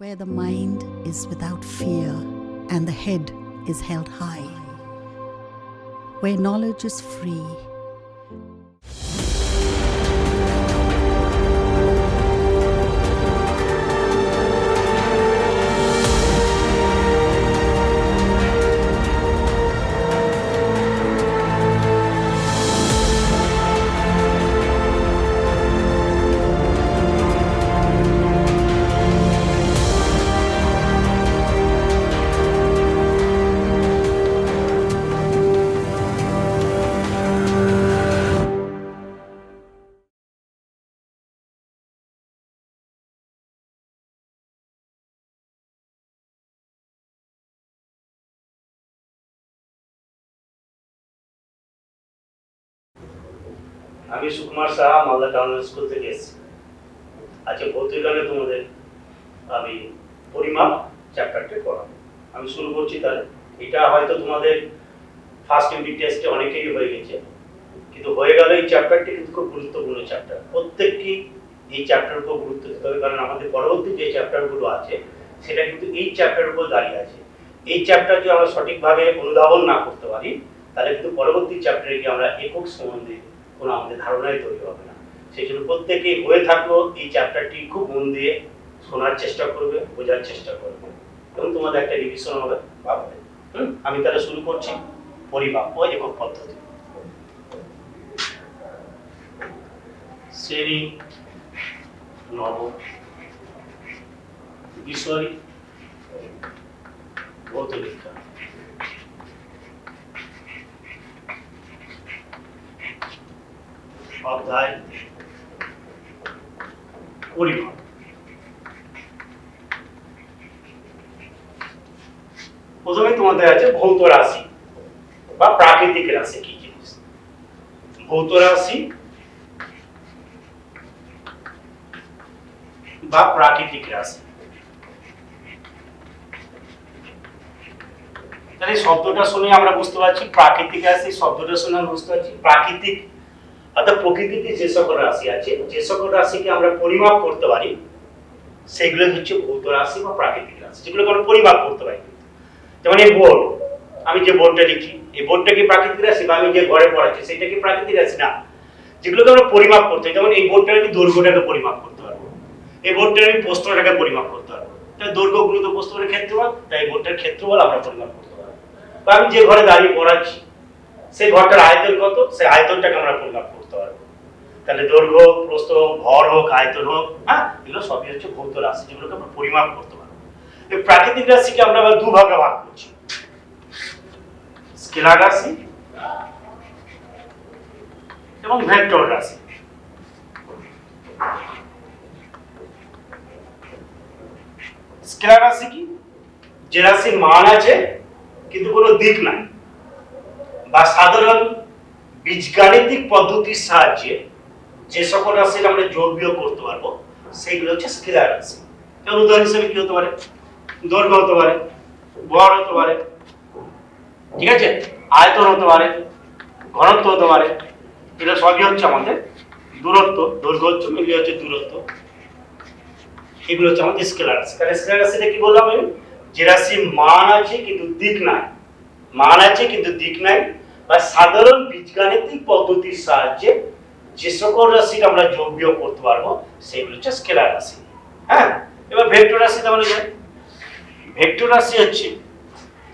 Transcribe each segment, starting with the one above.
where the mind is without fear and the head is held high, where knowledge is free. আমি Sukumar Saha Malda town school থেকে এসেছি। আজকে ভৌতিকালে তোমাদের আমি পরিমাপ চ্যাপ্টারটি পড়াবো। আমি শুরু করছি তাহলে। এটা হয়তো তোমাদের ফার্স্ট ইউনিট টেস্টে অনেকেরই হয়ে গেছে, কিন্তু হয়ে গেল এই চ্যাপ্টারটি কিন্তু খুব গুরুত্বপূর্ণ চ্যাপ্টার। প্রত্যেককেই এই চ্যাপ্টার উপর গুরুত্ব দিতে হবে, কারণ আমাদের পরবর্তী যে চ্যাপ্টারগুলো আছে সেটা কিন্তু এই চ্যাপ্টারের উপর দাঁড়িয়ে আছে। এই চ্যাপ্টার যদি আমরা সঠিকভাবে অনুধাবন না করতে পারি, তাহলে কিন্তু পরবর্তী চ্যাপ্টারে গিয়ে আমরা একক সম্বন্ধে কোনো আমাদের ধারণাই তৈরি হবে না। সেই জন্য প্রত্যেকেই হয়ে থাকলো এই চ্যাপ্টারটি খুব মন দিয়ে শোনার চেষ্টা করবে, বোঝার চেষ্টা করবে, এবং তোমাদের একটা রিভিশন হবে ভাববে। আমি তাহলে শুরু করছি পরিমাপ ও একক পদ্ধতি। শ্রেণী নবম, বিষয় ভৌতবিজ্ঞান। অধ্যায় পরিমাপ। প্রথমে তোমাদের আছে ভৌত রাশি বা প্রাকৃতিক রাশি। কি জিনিস ভৌত রাশি বা প্রাকৃতিক রাশি? তাহলে শব্দটা শুনে আমরা বুঝতে পারছি প্রাকৃতিক রাশি। শব্দটা শুনে আমরা বুঝতে পারছি প্রাকৃতিক অর্থাৎ প্রকৃতিতে যে সকল রাশি আছে, যে সকল রাশিকে আমরা পরিমাপ করতে পারি সেগুলো হচ্ছে ভৌত রাশি বা প্রাকৃতিক রাশি, যেগুলোকে আমরা পরিমাপ করতে পারি। যেমন এই বোর্ড, আমি যে বোর্ডটা লিখি, এই বোর্ডটা কি প্রাকৃতিক রাশি? বা আমি যে ঘরে পড়াচ্ছি সেটা কি প্রাকৃতিক রাশি? না। যেগুলোকে আমরা পরিমাপ করতে হয়, যেমন এই বোর্ডটার আমি দৈর্ঘ্যটাকে পরিমাপ করতে পারবো, এই বোর্ডটার আমি প্রস্থটাকে পরিমাপ করতে পারবো। তাই দৈর্ঘ্য গুণিত প্রস্থের ক্ষেত্রফল, তাই এই বোর্ডটার ক্ষেত্রফল আমরা পরিমাপ করতে পারবো। বা আমি যে ঘরে দাঁড়িয়ে পড়াচ্ছি সেই ঘরটার আয়তন কত, সেই আয়তনটাকে আমরা পরিমাপ করতে পারবো। তাহলে দৈর্ঘ্য, প্রস্থ, ভর হোক, আয়তন হোক, এগুলো সবই হচ্ছে ভৌত রাশি, যেগুলোকে আমরা পরিমাপ করতে পারবো। এই প্রাকৃতিক রাশিকে আমরা আবার দুভাগে ভাগ করছি, স্কেলার রাশি এবং ভেক্টর রাশি। স্কেলার রাশি কি? যে রাশির মান আছে কিন্তু কোনো দিক নাই, বা সাধারণ বীজগাণিতিক পদ্ধতির সাহায্যে যে সকল রাশির আমরা যোগ বিয়োগ করতে পারবো সেগুলো হচ্ছে স্কেলার রাশি। যেমন উদাহরণ হিসেবে কি হতে পারে? দৈর্ঘ্য হতে পারে, ভর হতে পারে, ঠিক আছে, আয়তন হতে পারে, ঘনত্ব হতে পারে। এটা সবই হচ্ছে আমাদের দূরত্ব। দৈর্ঘ্য হচ্ছে মিলিয়ে হচ্ছে দূরত্ব। এগুলো হচ্ছে আমাদের স্কেলার রাশি। তাহলে স্কেলার রাশিটা কি বললাম আমি? যে রাশির মান আছে কিন্তু দিক নাই, মান আছে কিন্তু দিক নাই, বা সাধারণ বীজগাণিতিক পদ্ধতির সাহায্যে যে সকল রাশির আমরা যোগ বিয়োগ করতে পারবো সেগুলো হচ্ছে স্কেলার রাশি। এবার ভেক্টর রাশি তাহলে যাই। ভেক্টর রাশি হচ্ছে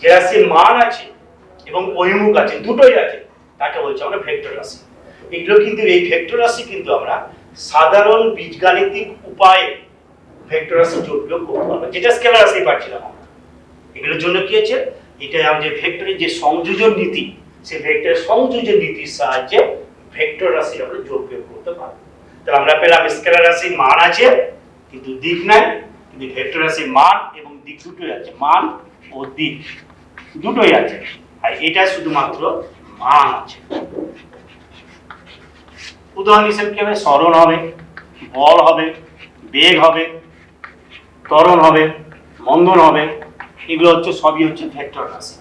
যে রাশির মান আছে এবং অভিমুখ আছে, দুটোই আছে, তাকে বলছে আমরা ভেক্টর রাশি। এগুলো কিন্তু এই ভেক্টর রাশি কিন্তু আমরা সাধারণ বীজগাণিতিক উপায়ে ভেক্টর রাশি যোগ বিয়োগ করতে পারবো, যেটা স্কেলার রাশি পাচ্ছিলাম আমরা। এগুলোর জন্য কি আছে? এটা আমাদের ভেক্টরের যে সংযোজন নীতি, সেই ভেক্টরের সংযোজন নীতির সাহায্যে ভেক্টর রাশি আমরা যোগ বিয়োগ করতে পারবো। তাহলে আমরা পেলাম স্কেলার রাশির মান আছে কিন্তু দিক নাই, কিন্তু ভেক্টর রাশির মান এবং দিক দুটোই আছে, মান ও দিক দুটোই আছে, আর এটা শুধুমাত্র মান আছে। উদাহরণ হিসেবে কি হবে? সরণ হবে, বল হবে, বেগ হবে, ত্বরণ হবে, মন্দন হবে। এগুলো হচ্ছে সবই হচ্ছে ভেক্টর রাশি।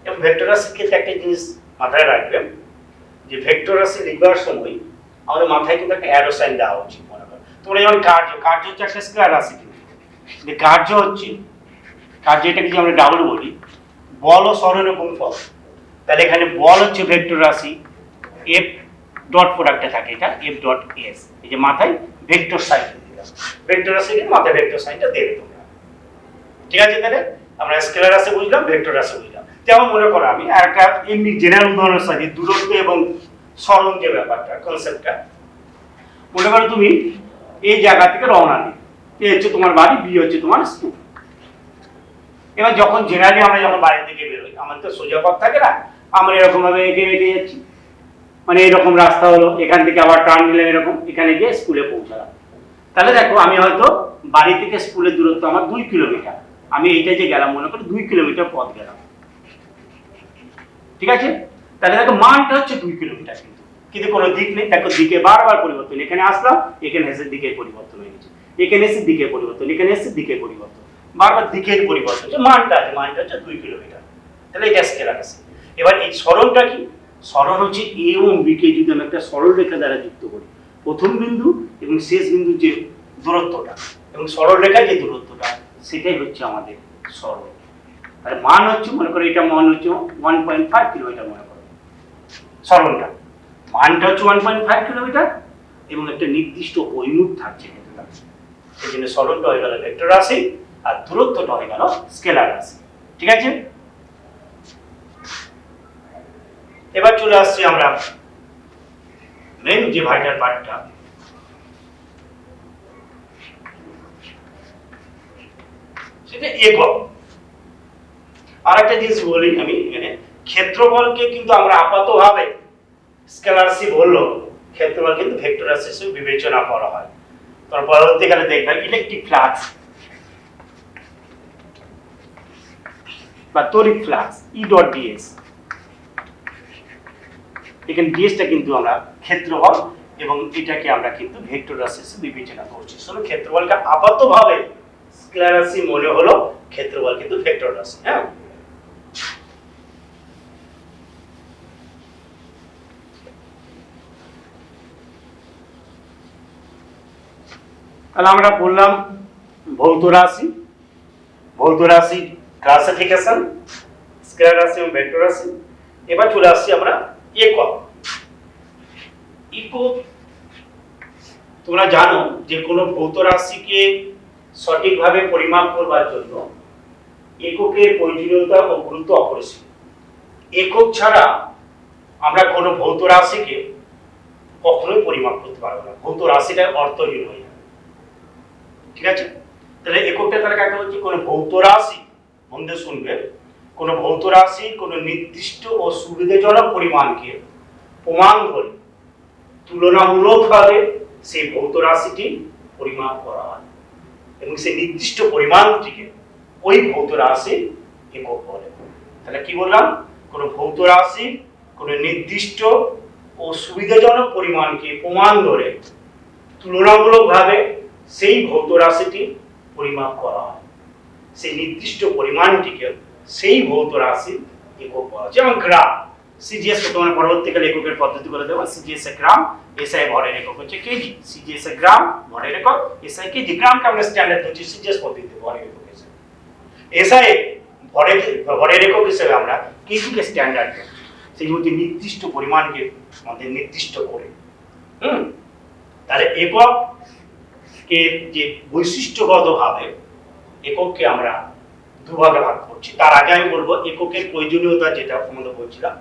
এবং ভেক্টর রাশির ক্ষেত্রে একটা জিনিস মাথায় রাখবেন, যে ভেক্টর রাশি লিখবার সময় আমাদের মাথায় কিন্তু একটা অ্যারো সাইন দেওয়া উচিত। মনে করেন তোমরা যেমন কার্য হচ্ছে একটা স্কেলার রাশি, কিন্তু যে কার্য হচ্ছে, কার্য এটাকে যদি আমরা ডাবল বলি, বল ও সরণের গুণফল। তাহলে এখানে বল হচ্ছে ভেক্টর রাশি, এফ ডট প্রোডাক্টে থাকে এটা এফ ডট এস, এই যে মাথায় ভেক্টর সাইন দিলাম, ভেক্টর রাশিকে মাথায় ভেক্টর সাইনটা দেবে তোমরা। ঠিক আছে, তাহলে আমরা স্কেলার রাশি বুঝলাম, ভেক্টর রাশি বুঝলাম। যেমন মনে করো আমি আর একটা এমনি জেনারেল উদাহরণের সাথে দূরত্ব এবং সরণ যে ব্যাপারটা, কনসেপ্টটা, মনে করো তুমি এই জায়গা থেকে রওনা দিই, এ হচ্ছে তোমার বাড়ি, বি হচ্ছে তোমার স্কুল। এবার যখন জেনারেলি আমরা যখন বাড়ি থেকে বেরোই, আমাদের তো সোজা পথ থাকে না, আমরা এরকম ভাবে এগিয়ে এগিয়ে যাচ্ছি, মানে এরকম রাস্তা হলো, এখান থেকে আবার টার্ন নিলাম এরকম, এখানে গিয়ে স্কুলে পৌঁছালাম। তাহলে দেখো আমি হয়তো বাড়ি থেকে স্কুলের দূরত্ব আমার 2 কিলোমিটার, আমি এইটা যে গেলাম মনে করি 2 কিলোমিটার পথ গেলাম, ঠিক আছে। তাহলে দেখো মানটা হচ্ছে 2 কিলোমিটার, কিন্তু কোনো দিক নেই, দেখো দিকে বারবার পরিবর্তন, এখানে আসলাম, এখানে এসে দিকের পরিবর্তন হয়ে গেছে, এখানে এসে দিকের পরিবর্তন, এখানে এসে দিকের পরিবর্তন, বারবার দিকের পরিবর্তন, যে মানটা আছে, মানটা হচ্ছে 2 কিলোমিটার। তাহলে এটা স্কেলার রাশি। এবার এই সরণটা কি? সরণ হচ্ছে এ এবং বি কে যদি আমি একটা সরল রেখা দ্বারা যুক্ত করি, প্রথম বিন্দু এবং শেষ বিন্দুর যে দূরত্বটা এবং সরল রেখায় যে দূরত্বটা, সেটাই হচ্ছে আমাদের সরণ। আর মান হচ্ছে, মনে করো এটা মান হচ্ছে 1.5 কিলোমিটার, মনে করো সরণটা, মানটা হচ্ছে 1.5 কিলোমিটার এবং একটা নির্দিষ্ট হৈমুখ থাকছে, সেই জন্য সরণটা হয়ে গেল ভেক্টর রাশি আর দূরত্বটা হয়ে গেল স্কেলার রাশি। ঠিক আছে, এবার চলে আসছি আমরা মেন যে ভাইটাল পার্টটা, সেটা একক। আর একটা জিনিস বলি আমি এখানে, ক্ষেত্রফলকে কিন্তু আমরা আপাতভাবে স্কেলার রাশি বললো, ক্ষেত্রফল কিন্তু ভেক্টর রাশি হিসেবে বিবেচনা করা হয়। তার পরবর্তীকালে দেখবেন ইলেকট্রিক ফ্লাক্স বা তড়িৎ ফ্লাক্স ই ডট ডিএস, এখানে ডিএসটা কিন্তু আমরা ক্ষেত্রফল এবং এটাকে আমরা কিন্তু ভেক্টর রাশি হিসেবে বিবেচনা করছি। শুধু ক্ষেত্রফলকে আপাতভাবে স্কেলার রাশি মনে হলো, ক্ষেত্রফল কিন্তু ভেক্টর রাশি। হ্যাঁ, তাহলে আমরা বললাম ভৌত রাশি, ভৌত রাশি ক্লাসিফিকেশন, স্কেলার রাশি এবং ভেক্টর রাশি। এবার চলে আসছি আমরা একক। একক, তোমরা জানো যে কোনো ভৌত রাশিকে সঠিকভাবে পরিমাপ করবার জন্য এককের প্রয়োজনীয়তা ও গুরুত্ব অপরিসীম। একক ছাড়া আমরা কোনো ভৌত রাশিকে কখনোই পরিমাপ করতে পারবো না, ভৌত রাশিটা অর্থহীন হয়ে যাবে। ঠিক আছে, তাহলে এককটা তাহলে কাকে বলছি? কোনো ভৌত রাশি, মন দিয়ে শুনবে, কোনো ভৌত রাশি কোনো নির্দিষ্ট ও সুবিধাজনক পরিমাণকে প্রমাণ করে তুলনামূলকভাবে সেই ভৌত রাশিটি পরিমাপ করা হয় এবং সেই নির্দিষ্ট পরিমাণটিকে ওই ভৌত রাশি একক বলে। তাহলে কি বললাম? কোনো ভৌত রাশি কোনো নির্দিষ্ট ও সুবিধাজনক পরিমাণকে প্রমাণ ধরে তুলনামূলকভাবে সেই ভৌত রাশিটি পরিমাপ করা হয়, সেই নির্দিষ্ট পরিমাণটিকে সেই ভৌত রাশি একক বলা হয়। যেমন গ্রাম, সিজিএস তোমার পরবর্তীকালে এককের পদ্ধতি করে দেবো, সিজিএস এ গ্রাম, এসআই ভরের একক হচ্ছে কেজি, সিজিএস এ গ্রাম, ভরের একক, এসআই কেজি। গ্রামকে আমরা স্ট্যান্ডার্ড ধরছি সিজিএস পদ্ধতিতে ভরের একক হিসেবে, এসআই ভরের একক হিসেবে আমরা কেজিকে স্ট্যান্ডার্ড ধরছি, সেই মধ্যে নির্দিষ্ট পরিমাণকে আমাদের নির্দিষ্ট করে। তাহলে এককে যে বৈশিষ্ট্যগতভাবে এককে আমরা দুভাগে ভাগ করছি। তার আগে আমি বলবো এককের প্রয়োজনীয়তা, যেটা আমাদের বলছিলাম।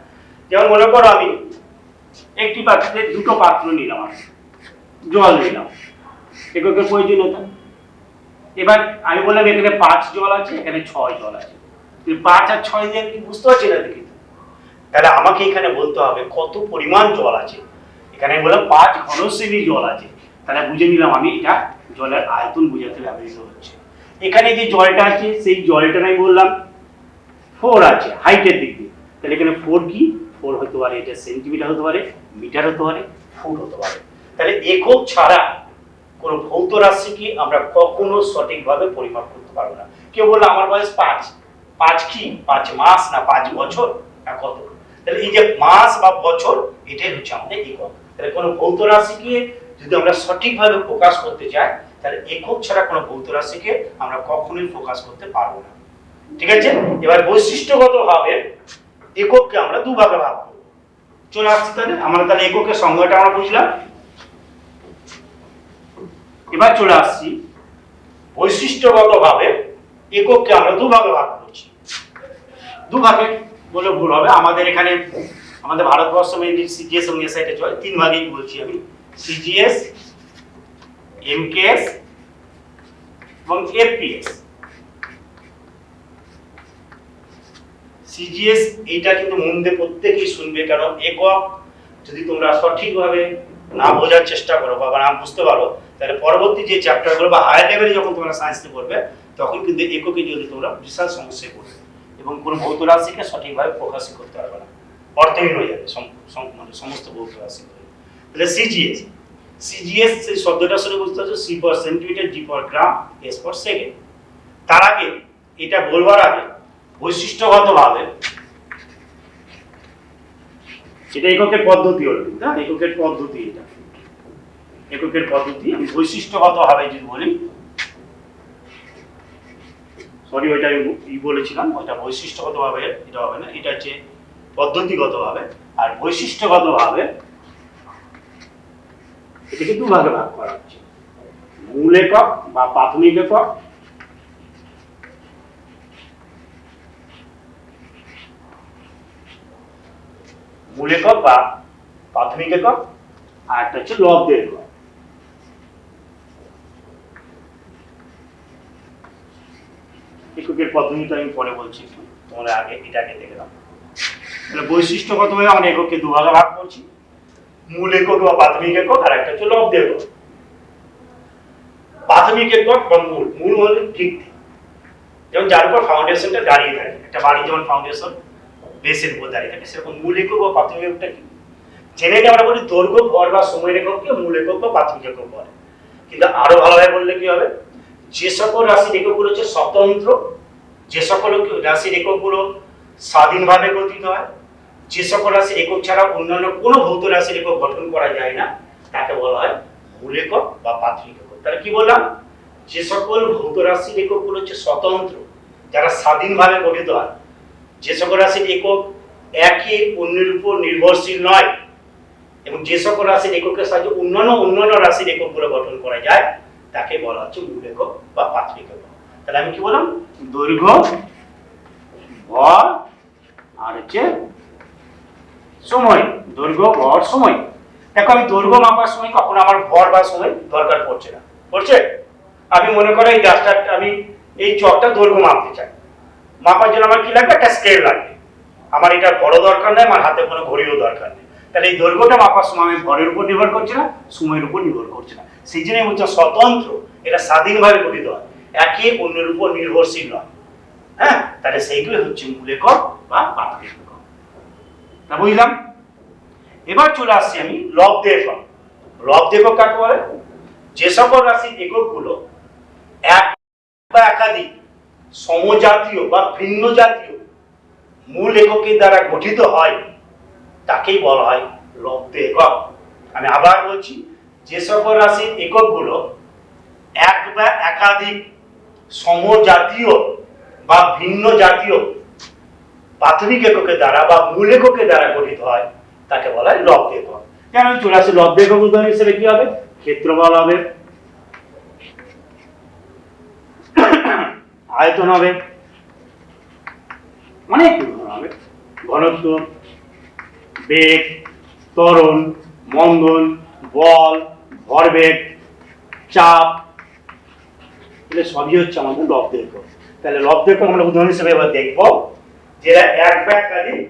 যেমন মনে করো আমি একটি পাত্রে দুটো পাত্র নিলাম, আমি জল নিলাম, এককের প্রয়োজনীয়তা। এবার আমি বললাম এখানে 5 জল আছে, এখানে 6 জল আছে, 5 আর 6 দিয়ে কি বুঝতে পারছি না দেখি। তাহলে আমাকে এখানে বলতে হবে কত পরিমাণ জল আছে। এখানে আমি বললাম 5 ঘনসেমি জল আছে, তাহলে বুঝে নিলাম আমি এটা জলের আয়তন বোঝাতে ব্যবহৃত হচ্ছে। এখানে যে জলটা আছে সেই জলটা আমি বললাম 4 আছে হাইটের দিক দিয়ে, তাহলে এখানে 4 কি? 4 হতে পারে, এটা সেন্টিমিটার হতে পারে, মিটার হতে পারে, ফুট হতে পারে। তাহলে একক ছাড়া কোনো ভৌত রাশিকে আমরা কখনো সঠিকভাবে পরিমাপ করতে পারবো না। কেউ বললো আমার বয়স 5, 5 কি? 5 মাস না 5 বছর না কত? তাহলে এই যে মাস বা বছর, এটাই হচ্ছে আমাদের একক। তাহলে কোনো ভৌত রাশিকে যদি আমরা সঠিকভাবে প্রকাশ করতে চাই, তাহলে একক ছাড়া কোনো ভৌত রাশিকে আমরা কখনোই ফোকাস করতে পারবো না। ঠিক আছে, এবার বৈশিষ্ট্যগতভাবে একককে আমরা দুভাগে ভাগ করব। চলে আসছি তাহলে আমরা তাহলে এককের সংজ্ঞাটা আমরা বুঝলাম। এবার চলে আসছি বৈশিষ্ট্যগতভাবে একককে আমরা দুভাগে ভাগ করছি। দুভাগে বলে ভুল হবে, আমাদের এখানে আমাদের ভারতবর্ষ মেইনলি সিজিএস এবং এসআইতে চলে, তিন ভাগেই বলছি আমি, সিজিএস, এমকেএস এবং এফপিএস। সিজিএস এইটা কিন্তু মন দিয়ে প্রত্যেকেই শুনবে, কারণ একক যদি তোমরা সঠিকভাবে না বোঝার চেষ্টা করো বা না বুঝতে পারো, তাহলে পরবর্তী যে চ্যাপ্টারগুলো বা হায়ার লেভেলে যখন তোমরা সায়েন্স নিয়ে পড়বে তখন কিন্তু এককে যদি তোমরা বিশাল সমস্যায় পড়বে এবং কোনো ভৌত রাশিকে সঠিকভাবে প্রকাশই করতে পারবে না, অর্থহীন হয়ে যাবে মানে সমস্ত ভৌত রাশি। তাহলে সিজিএস, সিজিএস সেই শব্দটা শুনে বুঝতে পারছো, C for centimetre, G for gram, S for second. তার আগে এটা বলবার আগে বৈশিষ্ট্যগতভাবে এটা এককের পদ্ধতি হলো, হ্যাঁ এককের পদ্ধতি, এটা এককের পদ্ধতি। আমি বৈশিষ্ট্যগতভাবে যদি বলি, সরি ওইটা আমি বলেছিলাম, ওইটা বৈশিষ্ট্যগতভাবে এটা হবে না, এটা হচ্ছে পদ্ধতিগতভাবে। আর বৈশিষ্ট্যগতভাবে এটাকে দুভাগে ভাগ করা হচ্ছে, মূল একক বা প্রাথমিক একক, মূল একক বা প্রাথমিক একক, আর একটা হচ্ছে লব্ধ একক। এককের পদ্ধতিটা আমি পরে বলছি, তোমরা আগে এটাকে দেখে দাও। তাহলে বৈশিষ্ট্যগতভাবে আমরা এককে দুভাগে ভাগ করছি, মূল একক বা প্রাথমিক একক, আর একটা হচ্ছে লব্ধ একক। প্রাথমিক একক বা মূল, মূল হলো ভিত্তি, যেমন যার উপর ফাউন্ডেশনটা দাঁড়িয়ে থাকে, একটা বাড়ি যেমন ফাউন্ডেশন বেসের উপর দাঁড়িয়ে থাকে, সেরকম মূল একক বা প্রাথমিক এককটা কি, জেনে আমরা বলি দৈর্ঘ্য, ভর বা সময়ের একককে মূল একক বা প্রাথমিক একক বলে। কিন্তু আরো ভালোভাবে বললে কি হবে, যে সকল রাশির এককগুলো হচ্ছে স্বতন্ত্র, যে সকল রাশির এককগুলো স্বাধীনভাবে গঠিত হয়, যে সকল রাশির একক ছাড়া অন্যান্য কোনো ভৌত রাশির একক গঠন করা যায় না, তাকে বলা হয় মূল একক বা প্রাথমিক একক। তাহলে কি বললাম, যে সকল ভৌত রাশির এককগুলো হচ্ছে স্বতন্ত্র, যারা স্বাধীনভাবে গঠিত হয়, যে সকল রাশির একক একে অন্যের উপর নির্ভরশীল নয়, এবং যে সকল রাশির এককের সাহায্যে অন্যান্য রাশির এককগুলো গঠন করা যায়, তাকে বলা হচ্ছে মূল একক বা প্রাথমিক একক। তাহলে আমি কি বললাম, দৈর্ঘ্য, ভর আর হচ্ছে সময়, দৈর্ঘ্য, ভর, সময়। দেখো আমি দৈর্ঘ্য মাপার সময় কখনো আমার ভর বা সময় দরকার পড়ছে না, পড়ছে? আমি মনে করো এই ডাস্টার, আমি এই চকটা দৈর্ঘ্য মাপতে চাই, মাপার জন্য আমার কি লাগবে, একটা স্কেল লাগবে। আমার এটা বড় দরকার নেই, আমার হাতে কোনো ঘড়িও দরকার নেই। তাহলে এই দৈর্ঘ্যটা মাপার সময় আমি ভরের উপর নির্ভর করছি না, সময়ের উপর নির্ভর করছি না। সেই জন্যই হচ্ছে স্বতন্ত্র, এটা স্বাধীনভাবে গঠিত হয়, একে অন্যের উপর নির্ভরশীল নয়। হ্যাঁ, তাহলে সেইগুলো হচ্ছে মূল একক বা প্রাথমিক একক। তা বুঝলাম। এবার চলে আসছি আমি লব্ধ একক। লব্ধ একক কাকে বলে, যে সকল রাশির এককগুলো এক বা একাধিক সমজাতীয় বা ভিন্ন জাতীয় মূল এককের দ্বারা গঠিত হয়, তাকেই বলা হয় লব্ধ একক। আমি আবার বলছি, যে সকল রাশির এককগুলো এক বা একাধিক সমজাতীয় বা ভিন্ন জাতীয় প্রাথমিক এককের দ্বারা বা মূল এককের দ্বারা গঠিত হয়, তাকে বলা হয় লব্ধ একক। যেমন আমি চলে আসি লব্ধ একক উদাহরণ হিসেবে কি হবে, ক্ষেত্রফল হবে, আয়তন হবে, অনেক উদাহরণ হবে, ঘনত্ব, বেগ, ত্বরণ, মন্দন, বল, ভরবেগ, চাপ, এগুলো সবই হচ্ছে আমাদের লব্ধ একক। তাহলে লব্ধ একক আমরা উদাহরণ হিসেবে এবার দেখব, যেটা এক বা একাধিক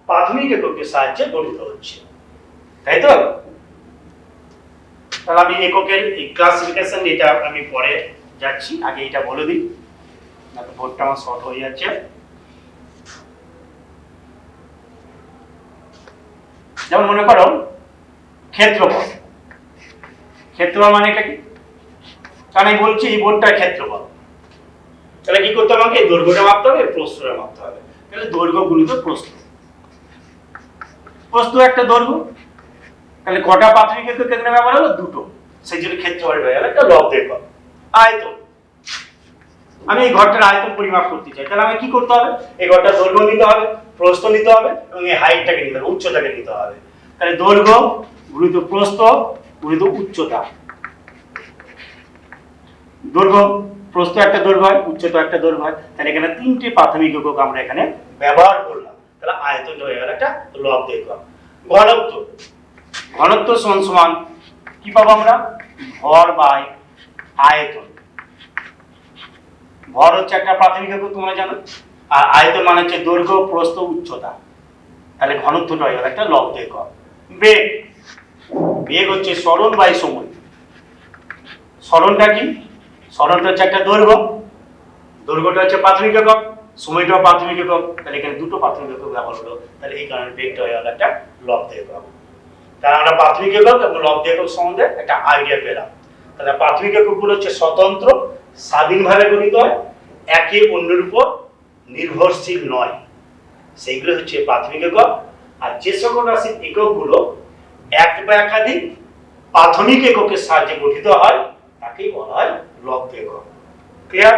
প্রাথমিক এককের সাহায্যে গঠিত হচ্ছে, তাই তো? তাহলে আমি এককের ক্লাসিফিকেশন এটা আমি পরে যাচ্ছি, আগে এটা বলে দিই, না তো বোর্ডটা আমার শর্ট হয়ে যাচ্ছে। যেমন মনে করো ক্ষেত্রফল, ক্ষেত্রফল মানে এটা কি, কারণ আমি বলছি এই বোর্ডটার ক্ষেত্রফল, তাহলে কি করতে হবে, আমাকে দৈর্ঘ্যটা মাপতে হবে, প্রস্থটা মাপতে হবে। তাহলে দৈর্ঘ্য গুণিত প্রস্থ, প্রস্থ একটা দৈর্ঘ্য, তাহলে কটা প্রাথমিক একক এখানে ব্যবহার হলো, দুটো, সেই জন্য ক্ষেত্রফল হয়ে গেল একটা লব্ধ একক। আয়তন। আমি এই ঘরটার আয়তন পরিমাপ করতে চাই, তাহলে আমাকে কি করতে হবে? এই ঘরটার দৈর্ঘ্য নিতে হবে, প্রস্থ নিতে হবে এবং এই হাইটটাকে নিতে হবে, উচ্চতাকে নিতে হবে। তাহলে দৈর্ঘ্য গুণিত প্রস্থ গুণিত উচ্চতা। দৈর্ঘ্য, প্রস্থ একটা দৈর্ঘ্য হয়, উচ্চতা একটা দৈর্ঘ্য হয়। তাহলে এখানে তিনটে প্রাথমিক একক আমরা এখানে ব্যবহার করলাম। তাহলে আয়তনটা হয়ে গেল একটা লব্ধ একক। ঘনত্ব, ঘনত্ব সমান সমান কি পাবো আমরা? ভর বাই আয়তন। ভর হচ্ছে একটা প্রাথমিক একক, তোমরা জানো, আর আয়তন মানে হচ্ছে দৈর্ঘ্য প্রস্থ উচ্চতা। তাহলে ঘনত্বটা হয়ে গেল একটা লব্ধ একক। বেগ, বেগ হচ্ছে সরণ বাই সময়। সরণটা কি? সরণটা হচ্ছে একটা দৈর্ঘ্য, দৈর্ঘ্যটা হচ্ছে প্রাথমিক একক, সময়টাও প্রাথমিক একক। তাহলে এখানে দুটো প্রাথমিক একক ব্যবহার হলো, তাহলে এই কারণে বেগটা হয়ে গেল একটা লব্ধ একক। তাহলে আমরা প্রাথমিক একক এবং লব্ধ একক সম্বন্ধে একটা আইডিয়া পেলাম। তাহলে প্রাথমিক এককগুলো হচ্ছে স্বতন্ত্র, স্বাধীনভাবে গঠিত হয়, একে অন্যের উপর নির্ভরশীল নয়, সেইগুলো হচ্ছে প্রাথমিক একক। আর যে সকল রাশির এককগুলো এক বা একাধিক প্রাথমিক এককের সাহায্যে গঠিত হয় তাকেই বলা হয় লব্ধ একক। ক্লিয়ার?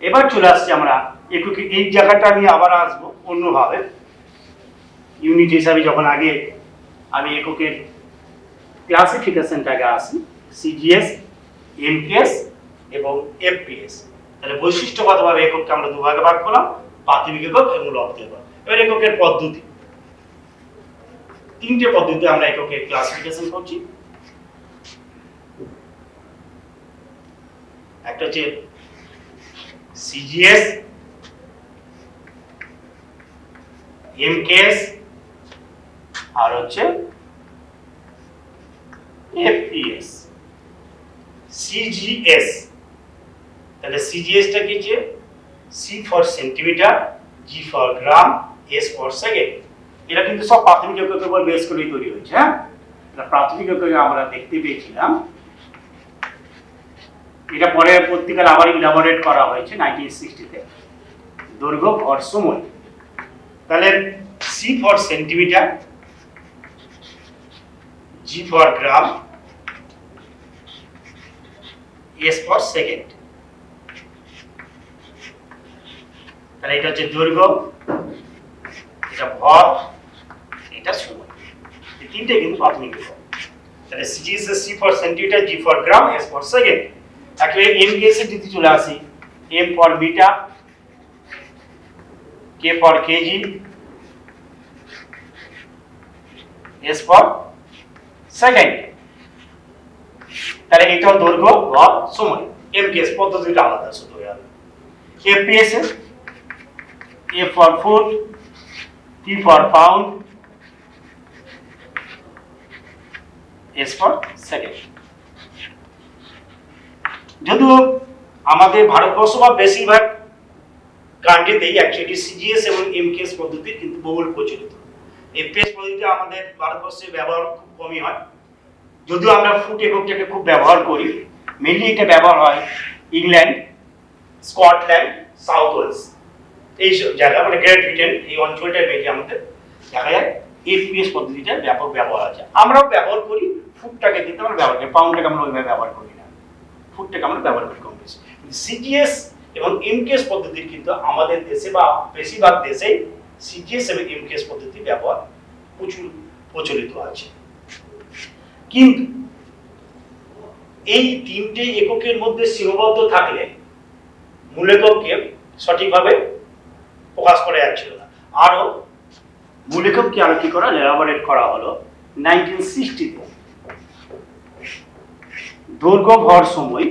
এবার চলে আসছি আমরা এককে। এই জায়গাটা আমি আবার আসবো অন্যভাবে, ইউনিট হিসাবে। যখন আগে আমি এককের ক্লাসিফিকেশনটাকে আসি, সিজিএস, এমকেএস এবং এফপিএস। তাহলে বৈশিষ্ট্যগতভাবে একককে আমরা দুভাগে ভাগ করলাম, প্রাথমিক একক এবং লব্ধ একক। এবার এককের পদ্ধতি, তিনটে পদ্ধতিতে আমরা এককের ক্লাসিফিকেশন করছি। একটা হচ্ছে সিজিএস, এমকেএস আর হচ্ছে এফপিএস। সিজিএস, তাহলে সিজিএসটা কি? যে C for centimetre, G for gram, S for second. এটা কিন্তু সব প্রাথমিক এককের উপর বেস করেই তৈরি হয়েছে। হ্যাঁ, এটা প্রাথমিক এককে আমরা দেখতে পেয়েছিলাম, এটা পরে পত্রিকায় আবার ইলাবোরেট করা হয়েছে 1960-তে। দৈর্ঘ্য, ভর, সময়। তাহলে C for centimetre, G for gram, S for second. তাহলে এটা হচ্ছে দৈর্ঘ্য, এটা ভর, এটা সময়। এই তিনটে কিন্তু প্রাথমিক একক। তাহলে সিজিএস এর C for centimetre, G for gram, S for second. একবারে এমকেএস এর যদি চলে আসি, M for metre, K for K G, S for second. তাহলে এটাও দৈর্ঘ্য, ভর, সময়। এমকেএস পদ্ধতিটা আলাদা শুধু হয়ে গেল। এফপিএস এর A for foot, T for pound, S for second. যদিও আমাদের ভারতবর্ষ বা বেশিরভাগ কান্ট্রিতেই অ্যাকচুয়ালি সিজিএস এবং এমকেএস পদ্ধতি কিন্তু বহুল প্রচলিত। এফপিএস পদ্ধতি আমাদের ভারতবর্ষে ব্যবহার খুব কমই হয়, যদিও আমরা ফুট এককটাকে খুব ব্যবহার করি। মেনলি এটা ব্যবহার হয় ইংল্যান্ড, স্কটল্যান্ড, সাউথ ওয়েলস, এইসব জায়গা, মানে গ্রেট ব্রিটেন, এই অঞ্চলটা মেনলি আমাদের দেখা যায় এফপিএস পদ্ধতিটা ব্যাপক ব্যবহার আছে। আমরাও ব্যবহার করি, ফুটটাকে কিন্তু আমরা ব্যবহার করি, পাউন্ডটাকে আমরা ওইভাবে ব্যবহার করি না, ফুটটাকে আমরা ব্যবহার করি কম বেশি। সিজিএস এবং এমকেএস পদ্ধতির কিন্তু আমাদের দেশে বা বেশিরভাগ দেশেই সিজিএস এবং এমকেএস পদ্ধতি ব্যবহার প্রচুর প্রচলিত আছে। কিন্তু এই তিনটে এককের মধ্যে সীমাবদ্ধ থাকলে মূল একককে সঠিকভাবে প্রকাশ করা যাচ্ছিল না। আরো মূল একককে আরো কি করা, এলাবোরেট করা হলো 1960-তে। দৈর্ঘ্য, ভর, সময়।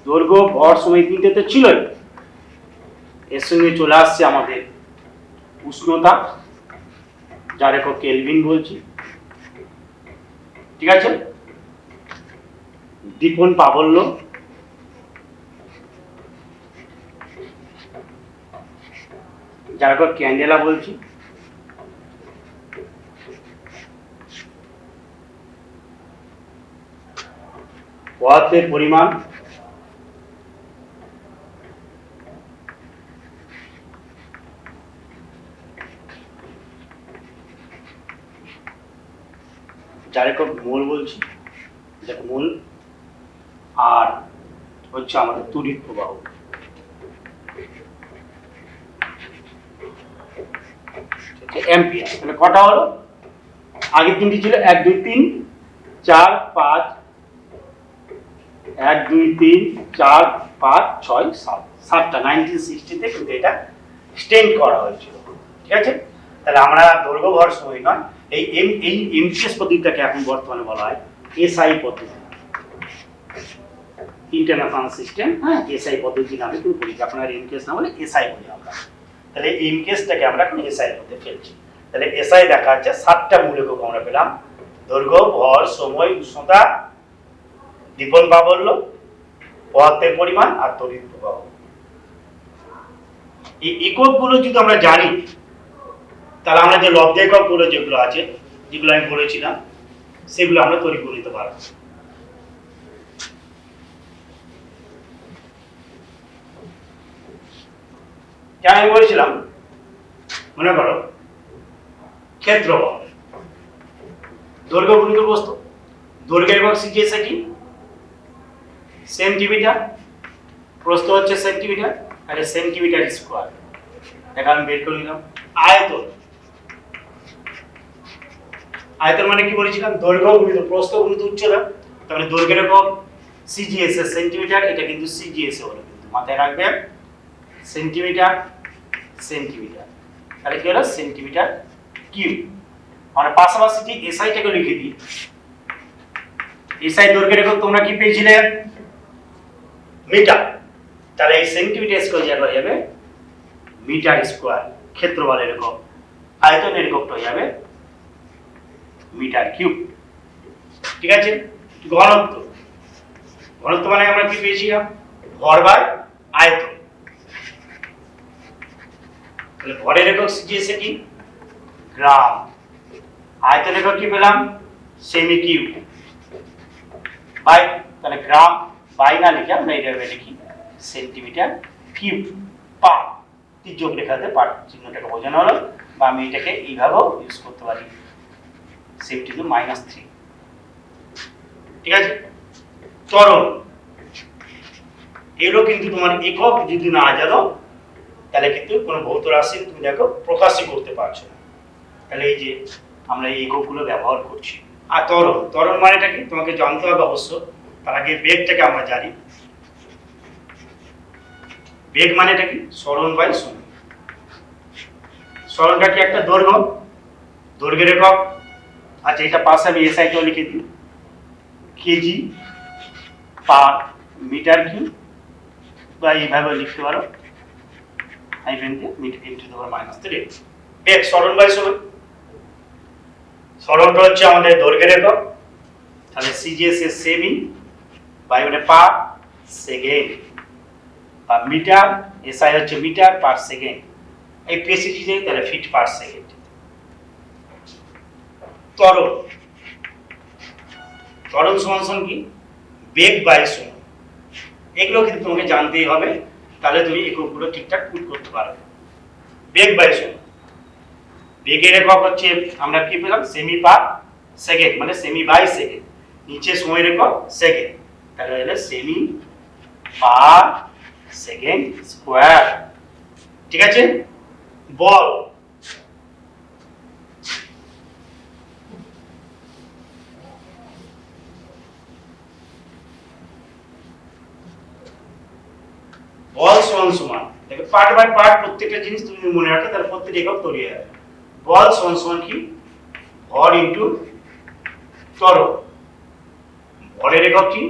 দৈর্ঘ্য, ভর, সময় তিনটে তো ছিলই, এর সঙ্গে চলে আসছে আমাদের উষ্ণতা, যার একক কেলভিন বলছি, ঠিক আছে। দীপন প্রাবল্য, যার একক ক্যান্ডেলা বলছি। পদার্থের পরিমাণ, যার একক মোল বলছি। এটা মূল, আর হচ্ছে আমাদের তড়িৎ প্রবাহ। অ্যাম্পিয়ার। তাহলে কটা হলো? আগের তিনটি ছিল 1 2 3 4 5, 1 2 3 4 5 6 7, 7টা 1960-তে কিন্তু এটা স্টেন্ড করা হয়েছিল। ঠিক আছে, তাহলে আমরা দৈর্ঘ্য ভর সময় নয়, এই এমসিএস পদ্ধতিটাকে এখন বর্তমানে বলা হয় এসআই পদ্ধতি, ইন্টারন্যাশনাল সিস্টেম। হ্যাঁ, এসআই পদ্ধতি নামে কিন্তু বলি, আপনার এমকেএস না বলে এসআই বলি আমরা। তাহলে এমকেএসটাকে আমরা এখন এসআই এর মধ্যে ফেলছি। তাহলে এসআই দেখা যাচ্ছে 7টা মূল একক আমরা পেলাম: দৈর্ঘ্য, ভর, সময়, উষ্ণতা, দীপন প্রাবল্য, পদার্থের পরিমাণ আর তড়িৎ প্রবাহ। এই এককগুলো যদি আমরা জানি, তাহলে আমরা যে লব্ধ এককগুলো যেগুলো আছে, যেগুলো আমি বলেছিলাম, সেগুলো আমরা তৈরি করে নিতে পারবো। কেন আমি বলেছিলাম, মনে করো ক্ষেত্রফল, দৈর্ঘ্য গুণিত প্রস্থ, দৈর্ঘ্যের একক সিজিএস কি? সেন্টিমিটার, প্রস্থ হচ্ছে সেন্টিমিটার, তাহলে সেন্টিমিটার স্কয়ার। এটা আমি বের করে নিলাম। আয়তন, আয়তন মানে কি বলেছিলাম? দৈর্ঘ্য গুণিত প্রস্থ গুণিত উচ্চতা। তাহলে দৈর্ঘ্যের একক সিজিএস এর সেন্টিমিটার, এটা কিন্তু সিজিএস এ হলো, কিন্তু মাথায় রাখবেন সেন্টিমিটার সেন্টিমিটার। তাহলে কি হলো? Centimetre cube. আমরা পাশাপাশি ঠিক এসআইটাকে লিখে দিই। এসআই দৈর্ঘ্যের একক তোমরা কি পেয়েছিলে? মিটার। তাহলে এই সেন্টিমিটার স্কয়ার জায়গা হয়ে যাবে মিটার স্কয়ার। ক্ষেত্রফলের একক, আয়তনের এককটা হয়ে যাবে মিটার কিউব। ঠিক আছে, ঘনত্ব, ঘনত্ব মানে আমরা কি পেয়েছিলাম? ভর বাই আয়তন। তাহলে ভরের একক সিজিএস কি? গ্রাম। আয়তন একক কি পেলাম? সেমি কিউব বাই, তাহলে গ্রাম বাই না লিখে আমরা এইভাবে লিখি সেন্টিমিটার কিউব পার। তির্যক রেখাতে পার চিহ্নটাকে বোঝানো হলো, বা আমি এটাকে এইভাবেও ইউজ করতে পারি, -3। ঠিক আছে, ত্বরণ, এগুলো কিন্তু তোমার একক যদি না জানো, তাহলে কিন্তু কোনো ভৌত রাশি তুমি দেখো প্রকাশই করতে পারছো না। তাহলে এই যে আমরা এই এককগুলো ব্যবহার করছি। আর ত্বরণ, ত্বরণ মানেটা কি তোমাকে জানতে হবে অবশ্য। তার আগে বেগটাকে আমরা জানি। বেগ মানেটা কি? সরণ বাই সময়। সরণটা কি? একটা দৈর্ঘ্য, দৈর্ঘ্যের একক। আচ্ছা, এটা পাশে আমি এসআইটাও লিখে দিই, কেজি পার মিটার কিউব, বা এইভাবে লিখতে পারো হাইফেন দিয়ে মিটার ইনটু দি পাওয়ার -3। বেগ সরণ বাই সময়। সরণটা হচ্ছে আমাদের দৈর্ঘ্যের একক, তাহলে সিজিএস এর সেমি বাই মানে পার সেকেন্ড, বা মিটার, এসআই হচ্ছে মিটার পার সেকেন্ড। এই পেসিজি দেই, তাহলে ফিট পার সেকেন্ড। ত্বরণ, ত্বরণ সমান কি? বেগ বাই সময়। এগুলো কিন্তু তোমাকে জানতেই হবে, তাহলে তুমি এককগুলো ঠিকঠাক পুট করতে পারবে। বেগ বাই সময়, বেগের একক হচ্ছে আমরা কি পেলাম? সেমি পার সেকেন্ড, মানে সেমি বাই সেকেন্ড। নিচে সময়ের একক সেকেন্ড, তাহলে হলো সেমি পার সেকেন্ড স্কয়ার। ঠিক আছে, বল, বল সমান সমান, দেখো পার্ট বাই পার্ট প্রত্যেকটা জিনিস তুমি মনে রাখো, তার প্রত্যেকটা একক তৈরি হবে। বল সমান সমান কি? ভর ইনটু ত্বরণ। ভরের একক কি?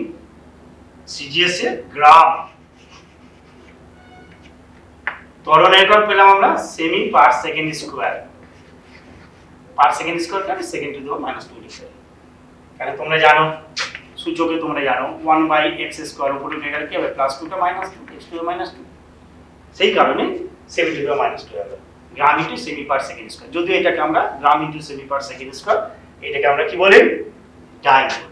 সিজিএস এ গ্রাম। ত্বরণের একক পেলাম আমরা সেমি per second square. Per second স্কয়ারকে আমি সেকেন্ড টু দি পাওয়ার -2 লিখছি। কারণ তোমরা জানো, সূচকে তোমরা জানো 1/x স্কয়ার উপরে উঠে গেলে কি হবে? +2 টা -2, x টু দি -2। সেই কারণে সেমি টু দি পাওয়ার -2 হবে। গ্রাম ইনটু সেমি পার সেকেন্ড স্কয়ার। যদি এটাকে আমরা গ্রাম ইনটু সেমি পার সেকেন্ড স্কয়ার, এটাকে আমরা কি বলি? ডাইন বলি।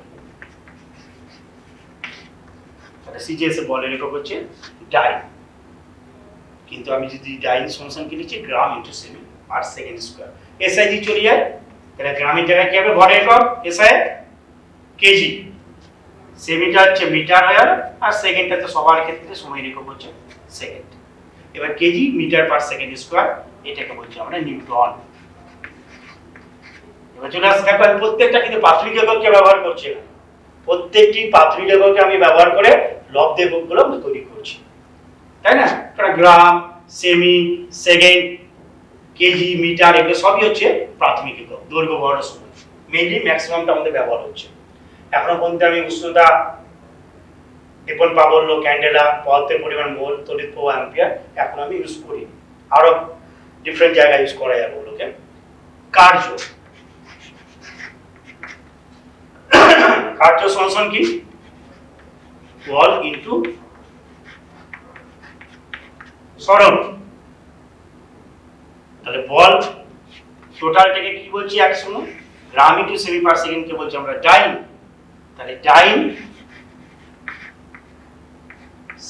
তাহলে সিজিএস এর বলের একক হচ্ছে ডাইন, কিন্তু আমি যদি ডাইন সমান কি লিখি? গ্রাম ইনটু সেমি পার সেকেন্ড স্কয়ার। এসআই জি চলে যায়, তাহলে গ্রামের জায়গায় কি হবে? ভরের একক এসআই কেজি, সেমিটা হচ্ছে মিটার হয়ে গেল, আর সেকেন্ডটা তো সবার ক্ষেত্রে সময় একক হচ্ছে সেকেন্ড। এবার kg metre per second square, এটাকে বলছি আমরা নিউটন। এবার চলে আসছে, দেখো আমি প্রত্যেকটা কিন্তু প্রাথমিক একককে ব্যবহার করছি না, প্রত্যেকটি প্রাথমিক এককে আমি ব্যবহার করে লব্ধ এককগুলো আমি তৈরি করছি, তাই না? গ্রাম, সেমি, সেকেন্ড, কেজি, মিটার এগুলো সবই হচ্ছে প্রাথমিক একক, দৈর্ঘ্য, ভর, সময়। মেইনলি ম্যাক্সিমামটা আমাদের ব্যবহার হচ্ছে। এখনো পর্যন্ত আমি উষ্ণতা, দীপন প্রাবল্য, ক্যান্ডেলা, পদার্থের পরিমাণ, মোল, তড়িৎ প্রবাহ, অ্যাম্পিয়ার এখন আমি ইউজ করি, আরো ডিফারেন্ট জায়গায় ইউজ করা যাবে ওগুলোকে। কার্য, কার্য সমান কি? বল ইনটু সরণ। তাহলে বল টোটালটাকে কি বলছি একশো, গ্রাম ইনটু সেমি পার সেকেন্ড কে বলছি আমরা ডাইন। তাহলে ডাইন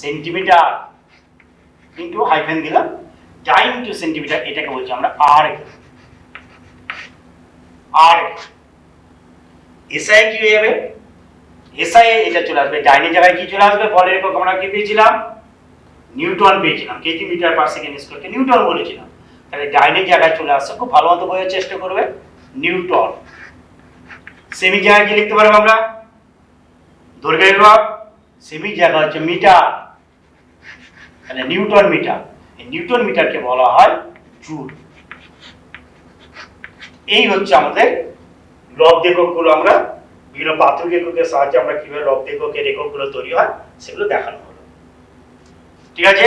সেন্টিমিটার ইনটু হাইফেন দিলাম, ডাইন ইনটু সেন্টিমিটার, এটাকে বলছি আমরা আর। আর এসআই কি হয়ে যাবে? এসআই এটা চলে আসবে, ডাইনের জায়গায় কি চলে আসবে? বলের একক আমরা কি পেয়েছিলাম? নিউটন পেয়েছিলাম, কেজি মিটার পার সেকেন্ড স্কয়ারকে নিউটন বলেছিলাম। তাহলে ডাইনের জায়গায় চলে আসছে, খুব ভালো মতো বোঝার চেষ্টা করবে, নিউটন। সেমি জায়গায় কি লিখতে পারবো আমরা? দৈর্ঘ্য একক, সেমি জায়গা হচ্ছে মিটার, তাহলে নিউটন মিটার। এই নিউটন মিটারকে বলা হয় জুল। এই হচ্ছে আমাদের লব্ধ এককগুলো, আমরা বিভিন্ন প্রাথমিক এককের সাহায্যে আমরা কিভাবে লব্ধ এককের এককগুলো তৈরি হয় সেগুলো দেখানো হলো। ঠিক আছে?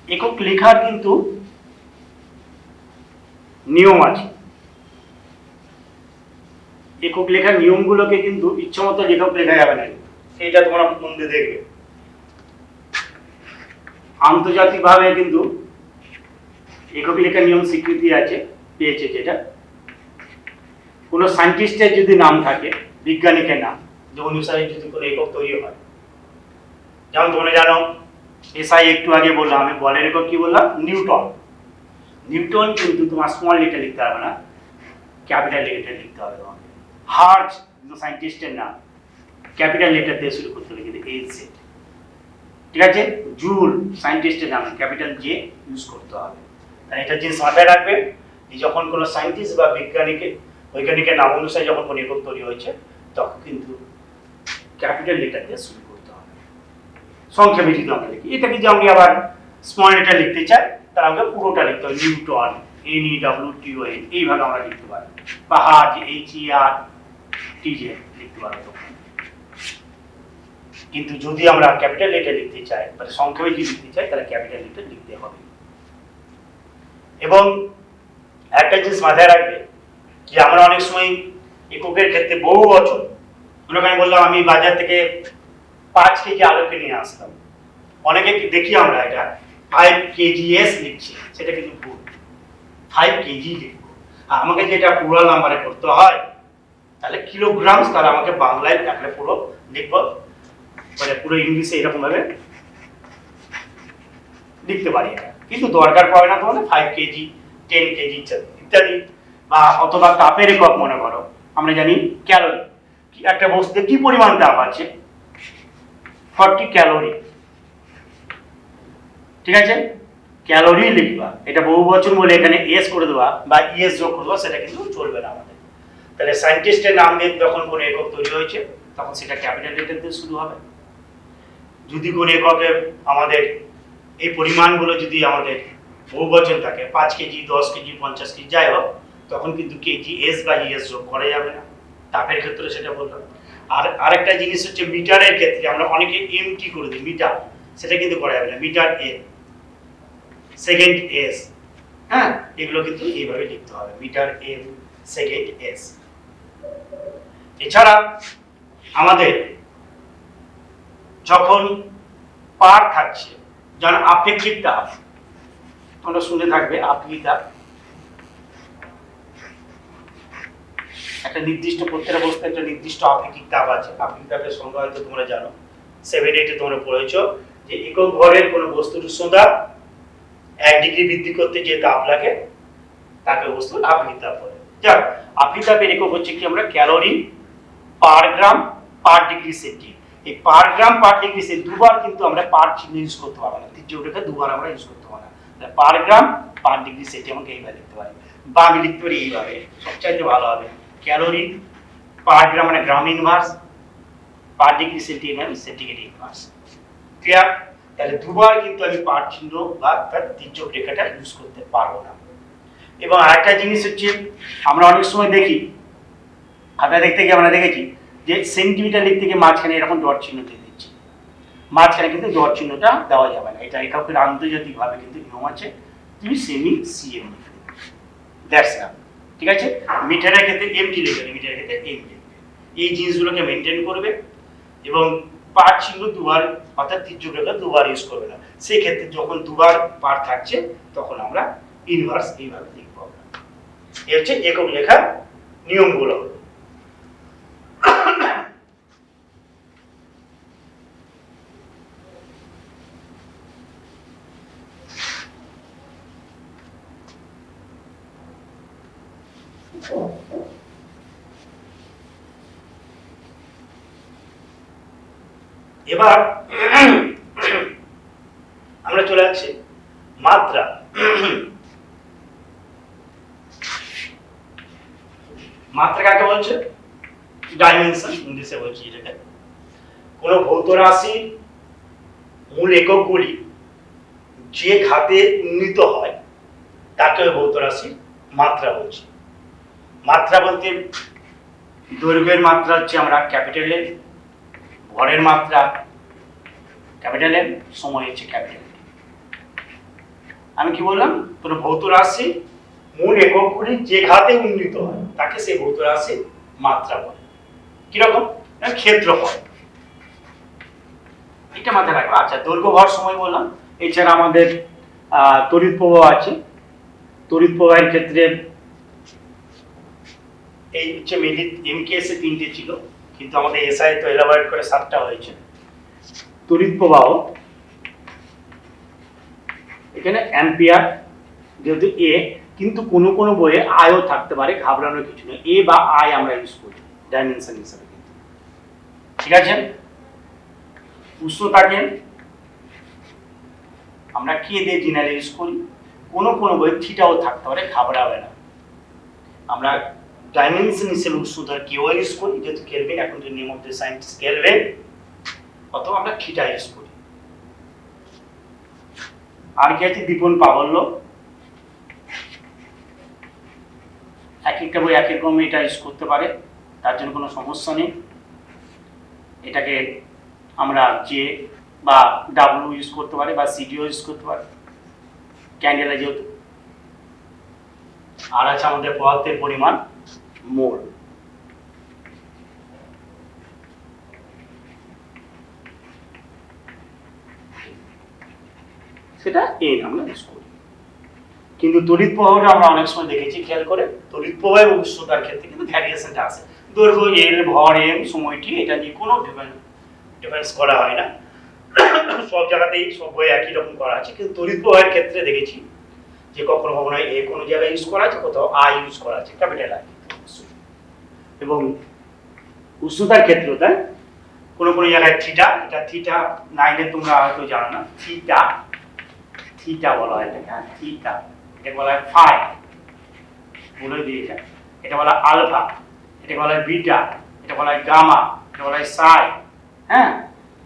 একক লেখার কিন্তু নিয়ম আছে। একক লেখার নিয়মগুলোকে কিন্তু ইচ্ছামতো একক লেখা যাবে না, সেইটা তোমরা মন দিয়ে দেখবে। আন্তর্জাতিকভাবে কিন্তু একক লেখার নিয়ম স্বীকৃতি আছে, পেয়েছে, যেটা কোনো সায়েন্টিস্টের যদি নাম থাকে, বিজ্ঞানিকের নাম, যে অনুসারে যদি কোনো একক তৈরি হয়, যেমন তোমরা জানো এসআই একটু আগে বললাম, আমি বলের একক কি বললাম? নিউটন। নিউটন কিন্তু তোমার স্মল লেটার লিখতে হবে না, ক্যাপিটাল লেটার লিখতে হবে তোমাকে। হার্জ কিন্তু সায়েন্টিস্টের নাম, ক্যাপিটাল লেটার দিয়ে শুরু করতে হবে, কিন্তু এইচ জেড। ঠিক আছে? জুল সায়েন্টিস্টের নাম, ক্যাপিটাল জে ইউজ করতে হবে। তাহলে এটা জিনিস মাথায় রাখবে, যে যখন কোনো সায়েন্টিস্ট বা বৈজ্ঞানিকের নাম অনুসারে যখন কোনো একক তৈরি হয়েছে, তখন কিন্তু ক্যাপিটাল লেটার দিয়ে শুরু করতে হবে। সংক্ষেপে যদি আমরা লিখি, এটাকে যদি আমি আবার স্মল লেটার লিখতে চাই, তাহলে আমাকে পুরোটা লিখতে হবে, নিউটন, NEWTON, এইভাবে আমরা লিখতে পারি, বা হার্জ, HERTZ লিখতে পারবো। কিন্তু যদি আমরা ক্যাপিটাল লেটার লিখতে চাই, মানে সংক্ষেপে যদি লিখতে চাই, তাহলে ক্যাপিটাল লেটার লিখতে হবে। এবং একটা জিনিস মাথায় রাখবে, যে আমরা অনেক সময় এককের ক্ষেত্রে বহু বছর, মনে করেন বললাম আমি বাজার থেকে 5 কেজি আলুকে নিয়ে আসতাম, অনেকে দেখি আমরা এটা 5 kgs লিখছি, সেটা কিন্তু ভুল, 5 কেজি লিখবো। আর আমাকে যেটা পুরো নাম্বারে করতে হয়, তাহলে কিলোগ্রাম, তাহলে আমাকে বাংলায় থাকলে পুরো লিখবো, মানে পুরো ইংলিশে এরকম ভাবে লিখতে পারি না, কিন্তু দরকার পড়ে না তোমাদের 5 কেজি, 10 কেজি ইত্যাদি। বা অথবা তাপের একক মনে করো, আমরা জানি ক্যালোরি, একটা বস্তুতে কি পরিমাণ তাপ আছে, 40 ক্যালোরি। ঠিক আছে? ক্যালোরি লিখবা, এটা বহু বচন বলে এখানে এস করে দেওয়া বা ইএস যোগ করে দেওয়া, সেটা কিন্তু চলবে না আমাদের। তাহলে সায়েন্টিস্টের নাম দিয়ে যখন কোনো একক তৈরি হয়েছে, তখন সেটা ক্যাপিটাল লেটার দিয়ে শুরু হবে। যদি কোনো এককে আমাদের এই পরিমাণগুলো যদি আমাদের বহু বচন থাকে, 5 কেজি, 10 কেজি, 50 কেজি, যাই হোক, তখন কিন্তু কেজি এস বা ইএস যোগ করা যাবে না। তাপের ক্ষেত্রে সেটা বললাম। আর আরেকটা জিনিস হচ্ছে মিটারের ক্ষেত্রে আমরা অনেকে এমটি করে দিই, মিটার, সেটা কিন্তু করা যাবে না, মিটার এম, সেকেন্ড এস, হ্যাঁ, এগুলো কিন্তু এইভাবে লিখতে হবে, মিটার এম, সেকেন্ড এস। এছাড়া আমাদের যখন পার থাকছে, যেমন আপেক্ষিক তাপ, তোমরা শুনে থাকবে আপেক্ষিক তাপ, একটা নির্দিষ্ট প্রত্যেকটা বস্তুর একটা নির্দিষ্ট আপেক্ষিক তাপ আছে। আপেক্ষিক তাপের সংজ্ঞা হয়তো তোমরা জানো, 7-8 তোমরা পড়েছো যে একক ভরের কোনো বস্তুর উষ্ণতা 1 ডিগ্রি বৃদ্ধি করতে যে তাপ লাগে তাকে বস্তুর আপেক্ষিক তাপ বলে। যাক, আপেক্ষিক তাপের একক হচ্ছে কি আমরা ক্যালোরি পার গ্রাম পার ডিগ্রি সেন্টি। এই পার গ্রাম পার ডিগ্রি সেন্টি দুবার কিন্তু আমরা পার চিহ্ন ইউজ করতে পারবো না, তীর্যক রেখা দুবার আমরা ইউজ করতে পারবো না। পার গ্রাম পার ডিগ্রি সেন্টি আমাকে এইভাবে লিখতে পারি, বা আমি লিখতে পারি এইভাবে, সবচাইতে ভালো হবে ক্যালোরি পার গ্রাম মানে গ্রাম ইনভার্স, পার ডিগ্রি সেন্টি মানে সেন্টিগ্রেড ইনভার্স। ক্লিয়ার? তাহলে দুবার কিন্তু আমি পার চিহ্ন বা তার তীর্যক রেখাটা ইউজ করতে পারবো না। এবং আরেকটা জিনিস হচ্ছে আমরা অনেক সময় দেখি, খাতা দেখতে গিয়ে আমরা দেখেছি যে সেন্টিমিটার লিখতে গিয়ে মাঝখানে এরকম ডট চিহ্ন দিয়ে দিচ্ছি, মাঝখানে কিন্তু ডট চিহ্নটা দেওয়া যাবে না। এটা এককের আন্তর্জাতিকভাবে কিন্তু নিয়ম আছে, তুমি সেমি সিএম লিখবে, দ্যাটস না, ঠিক আছে? মিটারের ক্ষেত্রে এমটি লিখবে, মিটারের ক্ষেত্রে এম লিখবে। এই জিনিসগুলোকে মেনটেন করবে এবং পার চিহ্ন দুবার অর্থাৎ তীর্যক রেখা দুবার ইউজ করবে না। সেই ক্ষেত্রে যখন দুবার পার থাকছে তখন আমরা ইনভার্স এইভাবে লিখবো। এই হচ্ছে একক লেখার নিয়মগুলো। এবার আমরা চলে যাচ্ছি মাত্রা। মাত্রা কাকে বলছে? ডাইমেনশন ইংলিশে বলছি এটাকে। কোন ভৌত রাশির মূল এককগুলি যে ঘাতে উন্নীত হয় তাকে ভৌত রাশির মাত্রা বলছি। মাত্রা বলতে দৈর্ঘ্যের মাত্রা হচ্ছে আমরা ক্যাপিটাল এম, ভরের মাত্রা ক্যাপিটাল এম, সময় হচ্ছে ক্যাপিটাল এম। আমি কি বললাম? কোনো ভৌত রাশি মূল এককগুলি যে ঘাতে উন্নীত হয় তাকে সেই ভৌত রাশির মাত্রা বলে। কিরকম? ক্ষেত্রফল, এটা মাথায় রাখবো। আচ্ছা, দৈর্ঘ্য ভর সময় বললাম। এছাড়া আমাদের তড়িৎ প্রবাহ আছে। তড়িৎ প্রবাহের ক্ষেত্রে এই হচ্ছে মিনিট এমকেএস এ 3টে ছিল, কিন্তু আমাদের এসআই তো এলাবোরেট করে 7টা হয়েছে। তড়িৎ প্রবাহ এখানে অ্যাম্পিয়ার যেহেতু এ, কিন্তু কোনো কোনো বইয়ে আয়ও থাকতে পারে, ঘাবড়ানোর কিছু নেই। এ বা আই আমরা ইউজ করি ডাইমেনশন হিসেবে, কিন্তু ঠিক আছে। উষ্ণতাকে আমরা কে দিয়ে জেনারেল ইউজ করি, কোনো কোনো বইয়ে থিটাও থাকতে পারে, ঘাবড়াবে না। আমরা ডাইমেনশন হিসেবে উষ্ণতার কেও ইউজ করি, যেহেতু কেলভিন এখন যে name of the scientist Kelvin, অথবা আমরা থিটা ইউজ করি। আর কি আছে? দীপন প্রাবল্য। এক একটা বই এক এক রকম এটা ইউজ করতে পারে, তার জন্য কোনো সমস্যা নেই। এটাকে আমরা জে বা ডাব্লিউ ইউজ করতে পারি, বা সিডিও ইউজ করতে পারি ক্যান্ডেলা যেহেতু। আর আছে আমাদের পদার্থের পরিমাণ মোল। সেটা এন আমরা ইউজ করি। কিন্তু তড়িৎ প্রবাহটা আমরা অনেক সময় দেখেছি, খেয়াল করে, তড়িৎ প্রবাহ এবং উষ্ণতার ক্ষেত্রে কিন্তু ভ্যারিয়েশনটা আছে। দৈর্ঘ্য এল, ভর এম, সময়টি, এটা নিয়ে কোনো ডিফারেন্স করা হয় না। সব জায়গাতেই সব বই একই রকম করা আছে। কিন্তু তড়িৎ প্রবাহের ক্ষেত্রে দেখেছি যে কখনো কখনো এ কোনো জায়গায় ইউজ করা আছে, কোথাও আই ইউজ করা আছে, ক্যাপিটাল আই। এবং উষ্ণতার ক্ষেত্রে তাই কোনো কোনো জায়গায় থিটা, এটা থিটা 9-এ তোমরা হয়তো জানো না, থিটা থিটা বলা হয় এটাকে, হ্যাঁ থিটা। এটাকে বলা হয় ফাই, বলে দিয়েছে। এটা বলা হয় আলফা, এটা বলা হয় বিটা, এটা বলা হয় গামা, এটা বলা হয় সাই, হ্যাঁ,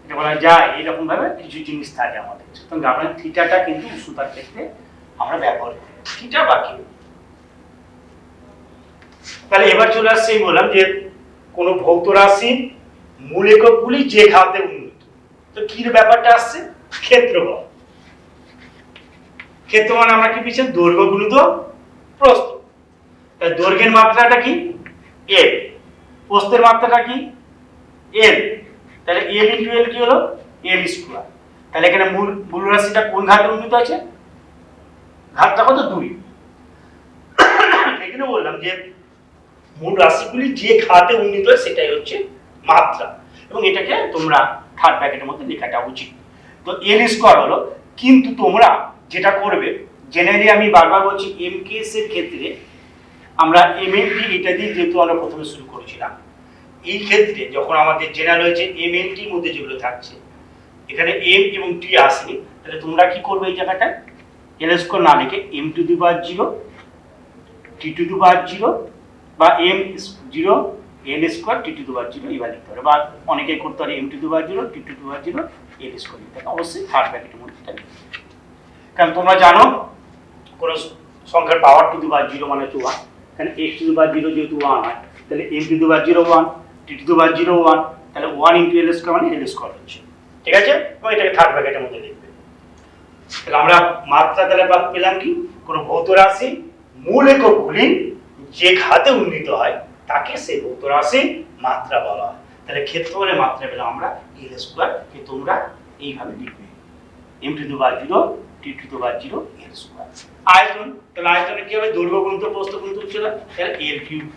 এটা বলা হয় যায়। এইরকম ভাবে কিছু জিনিস থাকে আমাদের। সুতরাং আপনার থিটাটা কিন্তু উষ্ণতার ক্ষেত্রে আমরা ব্যবহার করি, থিটা বা কিউ। তাহলে এবার চলে আসছে, বললাম যে কোন ভৌত রাশির মূল এককগুলি যে ঘাতে উন্নীত। তো কি ব্যাপারটা আসছে? ক্ষেত্রফল। ক্ষেত্র মানে আমরা কি পিছিয়ে দৈর্ঘ্য গুণিত প্রস্থ। তাই দৈর্ঘ্যের মাত্রাটা কি? এল। প্রস্থের মাত্রাটা কি? এল। তাহলে এল ইন্টু এল কি হলো? এল স্কয়ার। তাহলে এখানে মূল রাশিটা কোন ঘাতে উন্নীত আছে? ঘাতটা কত? 2। এখানে বললাম যে মূল রাশিগুলি যে ঘাতে উন্নীত হয় সেটাই হচ্ছে মাত্রা, এবং এটাকে তোমরা থার্ড ব্র্যাকেটের মধ্যে লেখাটা উচিত। তো এল স্কোয়ার হলো, কিন্তু তোমরা যেটা করবে, জেনারেলি আমি বারবার বলছি এমকেএস এর ক্ষেত্রে আমরা এমএনটি এটা দিয়ে যেহেতু আমরা প্রথমে শুরু করেছিলাম, এই ক্ষেত্রে যখন আমাদের জেনারেল হয়েছে এমএনটির মধ্যে যেগুলো থাকছে, এখানে এম এবং টি আসেনি, তাহলে তোমরা কি করবে এই জায়গাটায় এল স্কোয়ার না লিখে M to the power 0 T to the power 0 বা M 0 L square T to the power 0 এবার লিখতে পারে, বা অনেকে করতে পারে M to the power 0 T to the power 0 L square লিখতে হবে। অবশ্যই থার্ড ব্র্যাকেটের মধ্যে এটা লিখতে হবে, কারণ তোমরা জানো কোনো সংখ্যার পাওয়ার টু দি পাওয়ার 0 মানে হচ্ছে 1, এখানে এক্স টু দি পাওয়ার 0 যেহেতু 1 হয়, তাহলে M to the power 0 1, T to the power 0 1, তাহলে 1 ইনটু এল স্কোয়ার মানে এল স্কোয়ার হচ্ছে, ঠিক আছে? এবং এটাকে থার্ড ব্র্যাকেটের মধ্যে লিখবে। তাহলে আমরা মাত্রা তাহলে পেলাম কি, কোনো ভৌত রাশি মূল এককগুলি যে ঘাতে উন্নীত হয় তাকে সেই ভৌত রাশি মাত্রা বলা হয়। তাহলে ক্ষেত্রফলের মাত্রা পেলাম আমরা এল স্কোয়ার, কে তোমরা এইভাবে লিখবে M to the power 0 T to the power 0 L square. আয়তন, তাহলে আয়তনে কি হবে, দৈর্ঘ্য গুণিত প্রস্থ গুণিত উচ্চতা, তাহলে এল কিউব,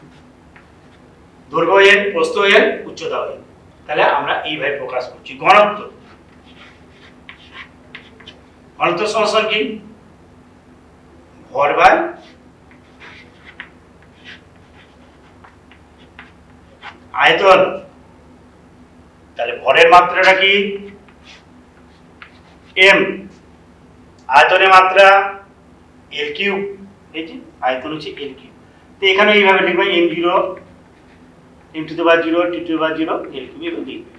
দৈর্ঘ্য এল, প্রস্থ এল, উচ্চতা এল। তাহলে আমরা এইভাবে প্রকাশ করছি। ঘনত্ব, ঘনত্ব সমান কি, ভর বাই আয়তন। তাহলে ভরের মাত্রাটা কি এম, আয়তনের মাত্রা এল কিউব, এই যে আয়তন হচ্ছে এল কিউব। তো এখানে এইভাবে লিখবে M 0 M to the power 0 T to the power 0 L cube এভাবে লিখবে।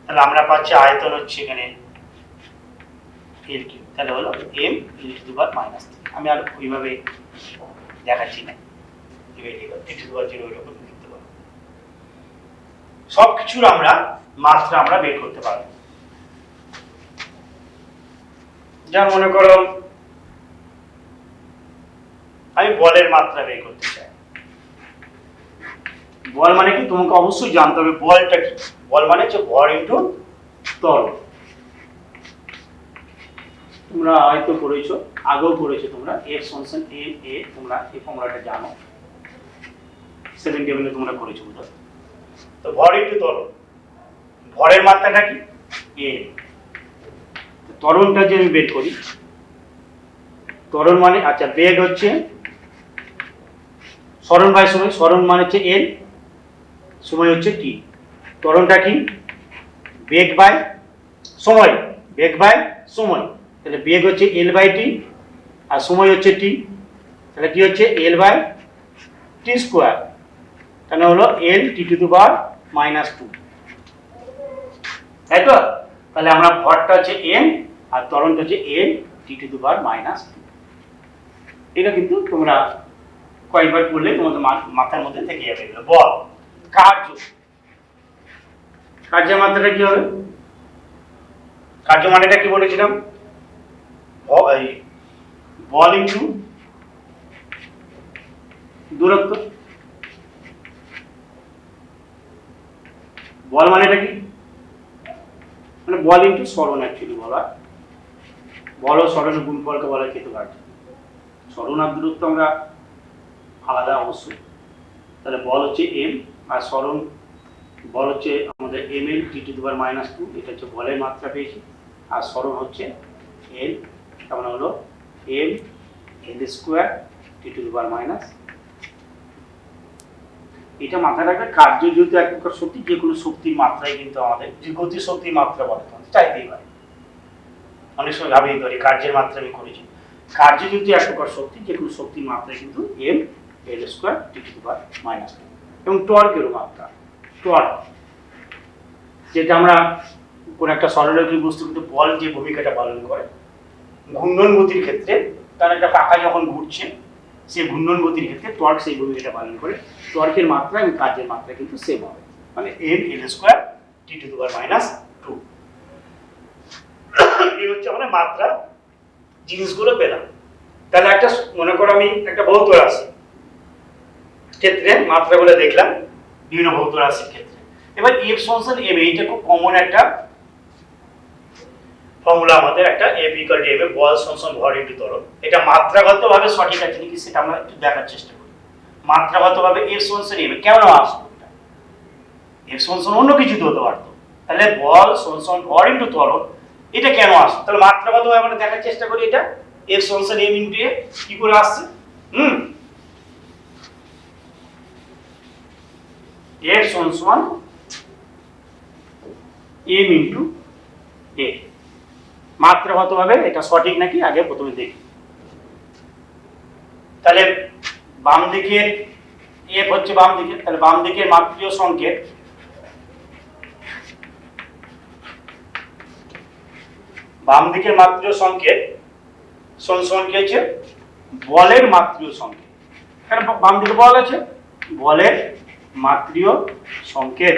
তাহলে আমরা পাচ্ছি আয়তন হচ্ছে এখানে এল কিউব, তাহলে হলো এম এল টু দি পাওয়ার -3। আমি আর ওইভাবে দেখাচ্ছি না, এইভাবে লিখো টি টু দি পাওয়ার 0 এরকম লিখতে পারো। সব কিছুর আমরা মাত্রা আমরা বের করতে পারবো। যেমন মনে করো আমি বলের মাত্রা বের করতে চাই। বল মানে কি, তোমাকে অবশ্যই জানতে হবে বলটা কি। বল মানে হচ্ছে ভর ইনটু ত্বরণ। তোমরা হয়তো পড়েছো, আগেও পড়েছো তোমরা, F সমান m a, তোমরা এই ফর্মুলাটা জানো, 7 টেবিলে তোমরা করেছো বুঝো। তো ভর ইনটু ত্বরণ, ভরের মাত্রাটা কি m, ত্বরণটা যে আমি বের করি, ত্বরণ মানে আচ্ছা বেগ হচ্ছে সরণ বাই সময়, সরণ মানে হচ্ছে l, সময় হচ্ছে t। ত্বরণটা কি বেগ বাই সময়, বেগ বাই সময়, তাহলে বেগ হচ্ছে l বাই t আর সময় হচ্ছে t, তাহলে কি হচ্ছে l বাই t স্কয়ার, তাহলে হলো l t to the power -2, তাই তো? তাহলে আমরা ভরটা হচ্ছে m আর ত্বরণটা হচ্ছে l t to the power -2। এটা কিন্তু তোমরা কয়েকবার পড়লে তোমাদের মাথার মধ্যে থেকে যাবে। বল, কার্য, কার্যের মাত্রাটা কি হবে, কার্য মানেটা কি বলেছিলাম, বল ইনটু দূরত্ব। বল মানেটা কি, মানে বল ইনটু সরণ, অ্যাকচুয়ালি বলা, বল ও সরণের গুণফলকে বলা ক্ষেত্র কার্য। সরণ আর দূরত্ব আমরা আলাদা অবশ্যই। তাহলে বল হচ্ছে m আর সরণ, বল হচ্ছে আমাদের ml t to the power -2, এটা হচ্ছে বলের মাত্রা পেয়েছি, আর সরণ হচ্ছে l, তার মানে হলো m l square t to the power -। এটা মাথায় রাখবে, কার্য যেহেতু এক প্রকার শক্তি, যে কোনো শক্তির মাত্রাই কিন্তু আমাদের যে গতি শক্তির মাত্রা বলে তোমাদের চাইতেই পারে। অনেক সময় ভাবিয়ে ধরি কার্যের মাত্রা আমি করেছি, কার্য যেহেতু এক প্রকার শক্তি, যে কোনো শক্তির মাত্রাই কিন্তু m l square t to the power -2। এবং টর্কের মাত্রা, টর্ক যেটা আমরা কোন একটা সরলরৈখিক বস্তু কিন্তু বল যে ভূমিকাটা পালন করে ঘূর্ণন গতির ক্ষেত্রে, কারণ একটা পাখা যখন ঘুরছে সেই ঘূর্ণন গতির ক্ষেত্রে টর্ক সেই ভূমিকাটা পালন করে। টর্কের মাত্রা এবং কাজের মাত্রা কিন্তু সেম হবে, মানে m l square t to the power -2। এই হচ্ছে আমাদের মাত্রা, জিনিসগুলো পেলাম। তাহলে একটা মনে করো আমি একটা ভৌত রাশি ক্ষেত্রে মাত্রাগুলো দেখলাম বিভিন্ন ভৌত রাশির ক্ষেত্রে। এবার f সমান m, এইটা খুব কমন একটা ফর্মুলা আমাদের, একটা f ইকুয়াল টু m, বল সমান ভর ইনটু ত্বরণ। এটা মাত্রাগতভাবে সঠিক আছে নাকি সেটা আমরা একটু দেখার চেষ্টা করি। মাত্রাগতভাবে এফ সমান এম কেন আসলো? এফ সমান অন্য কিছু হতে পারতো, তাহলে বল সমান ভর ইনটু ত্বরণ, এটা কেন আসলো? তাহলে মাত্রাগতভাবে আমরা দেখার চেষ্টা করি এটা এফ সমান এম ইনটু এ কি করে আসছে। এফ সমান এম ইনটু এ, মাত্রাগতভাবে এটা সঠিক নাকি আগে প্রথমে দেখি। তাহলে বাম দিকের এফ হচ্ছে বাম দিকে, তাহলে বাম দিকের মাত্রিয় সংকেত সমান কি হচ্ছে বলের মাত্রিয় সংকেত। এখানে বাম দিকে বল আছে, বলের মাত্রিয় সংকেত।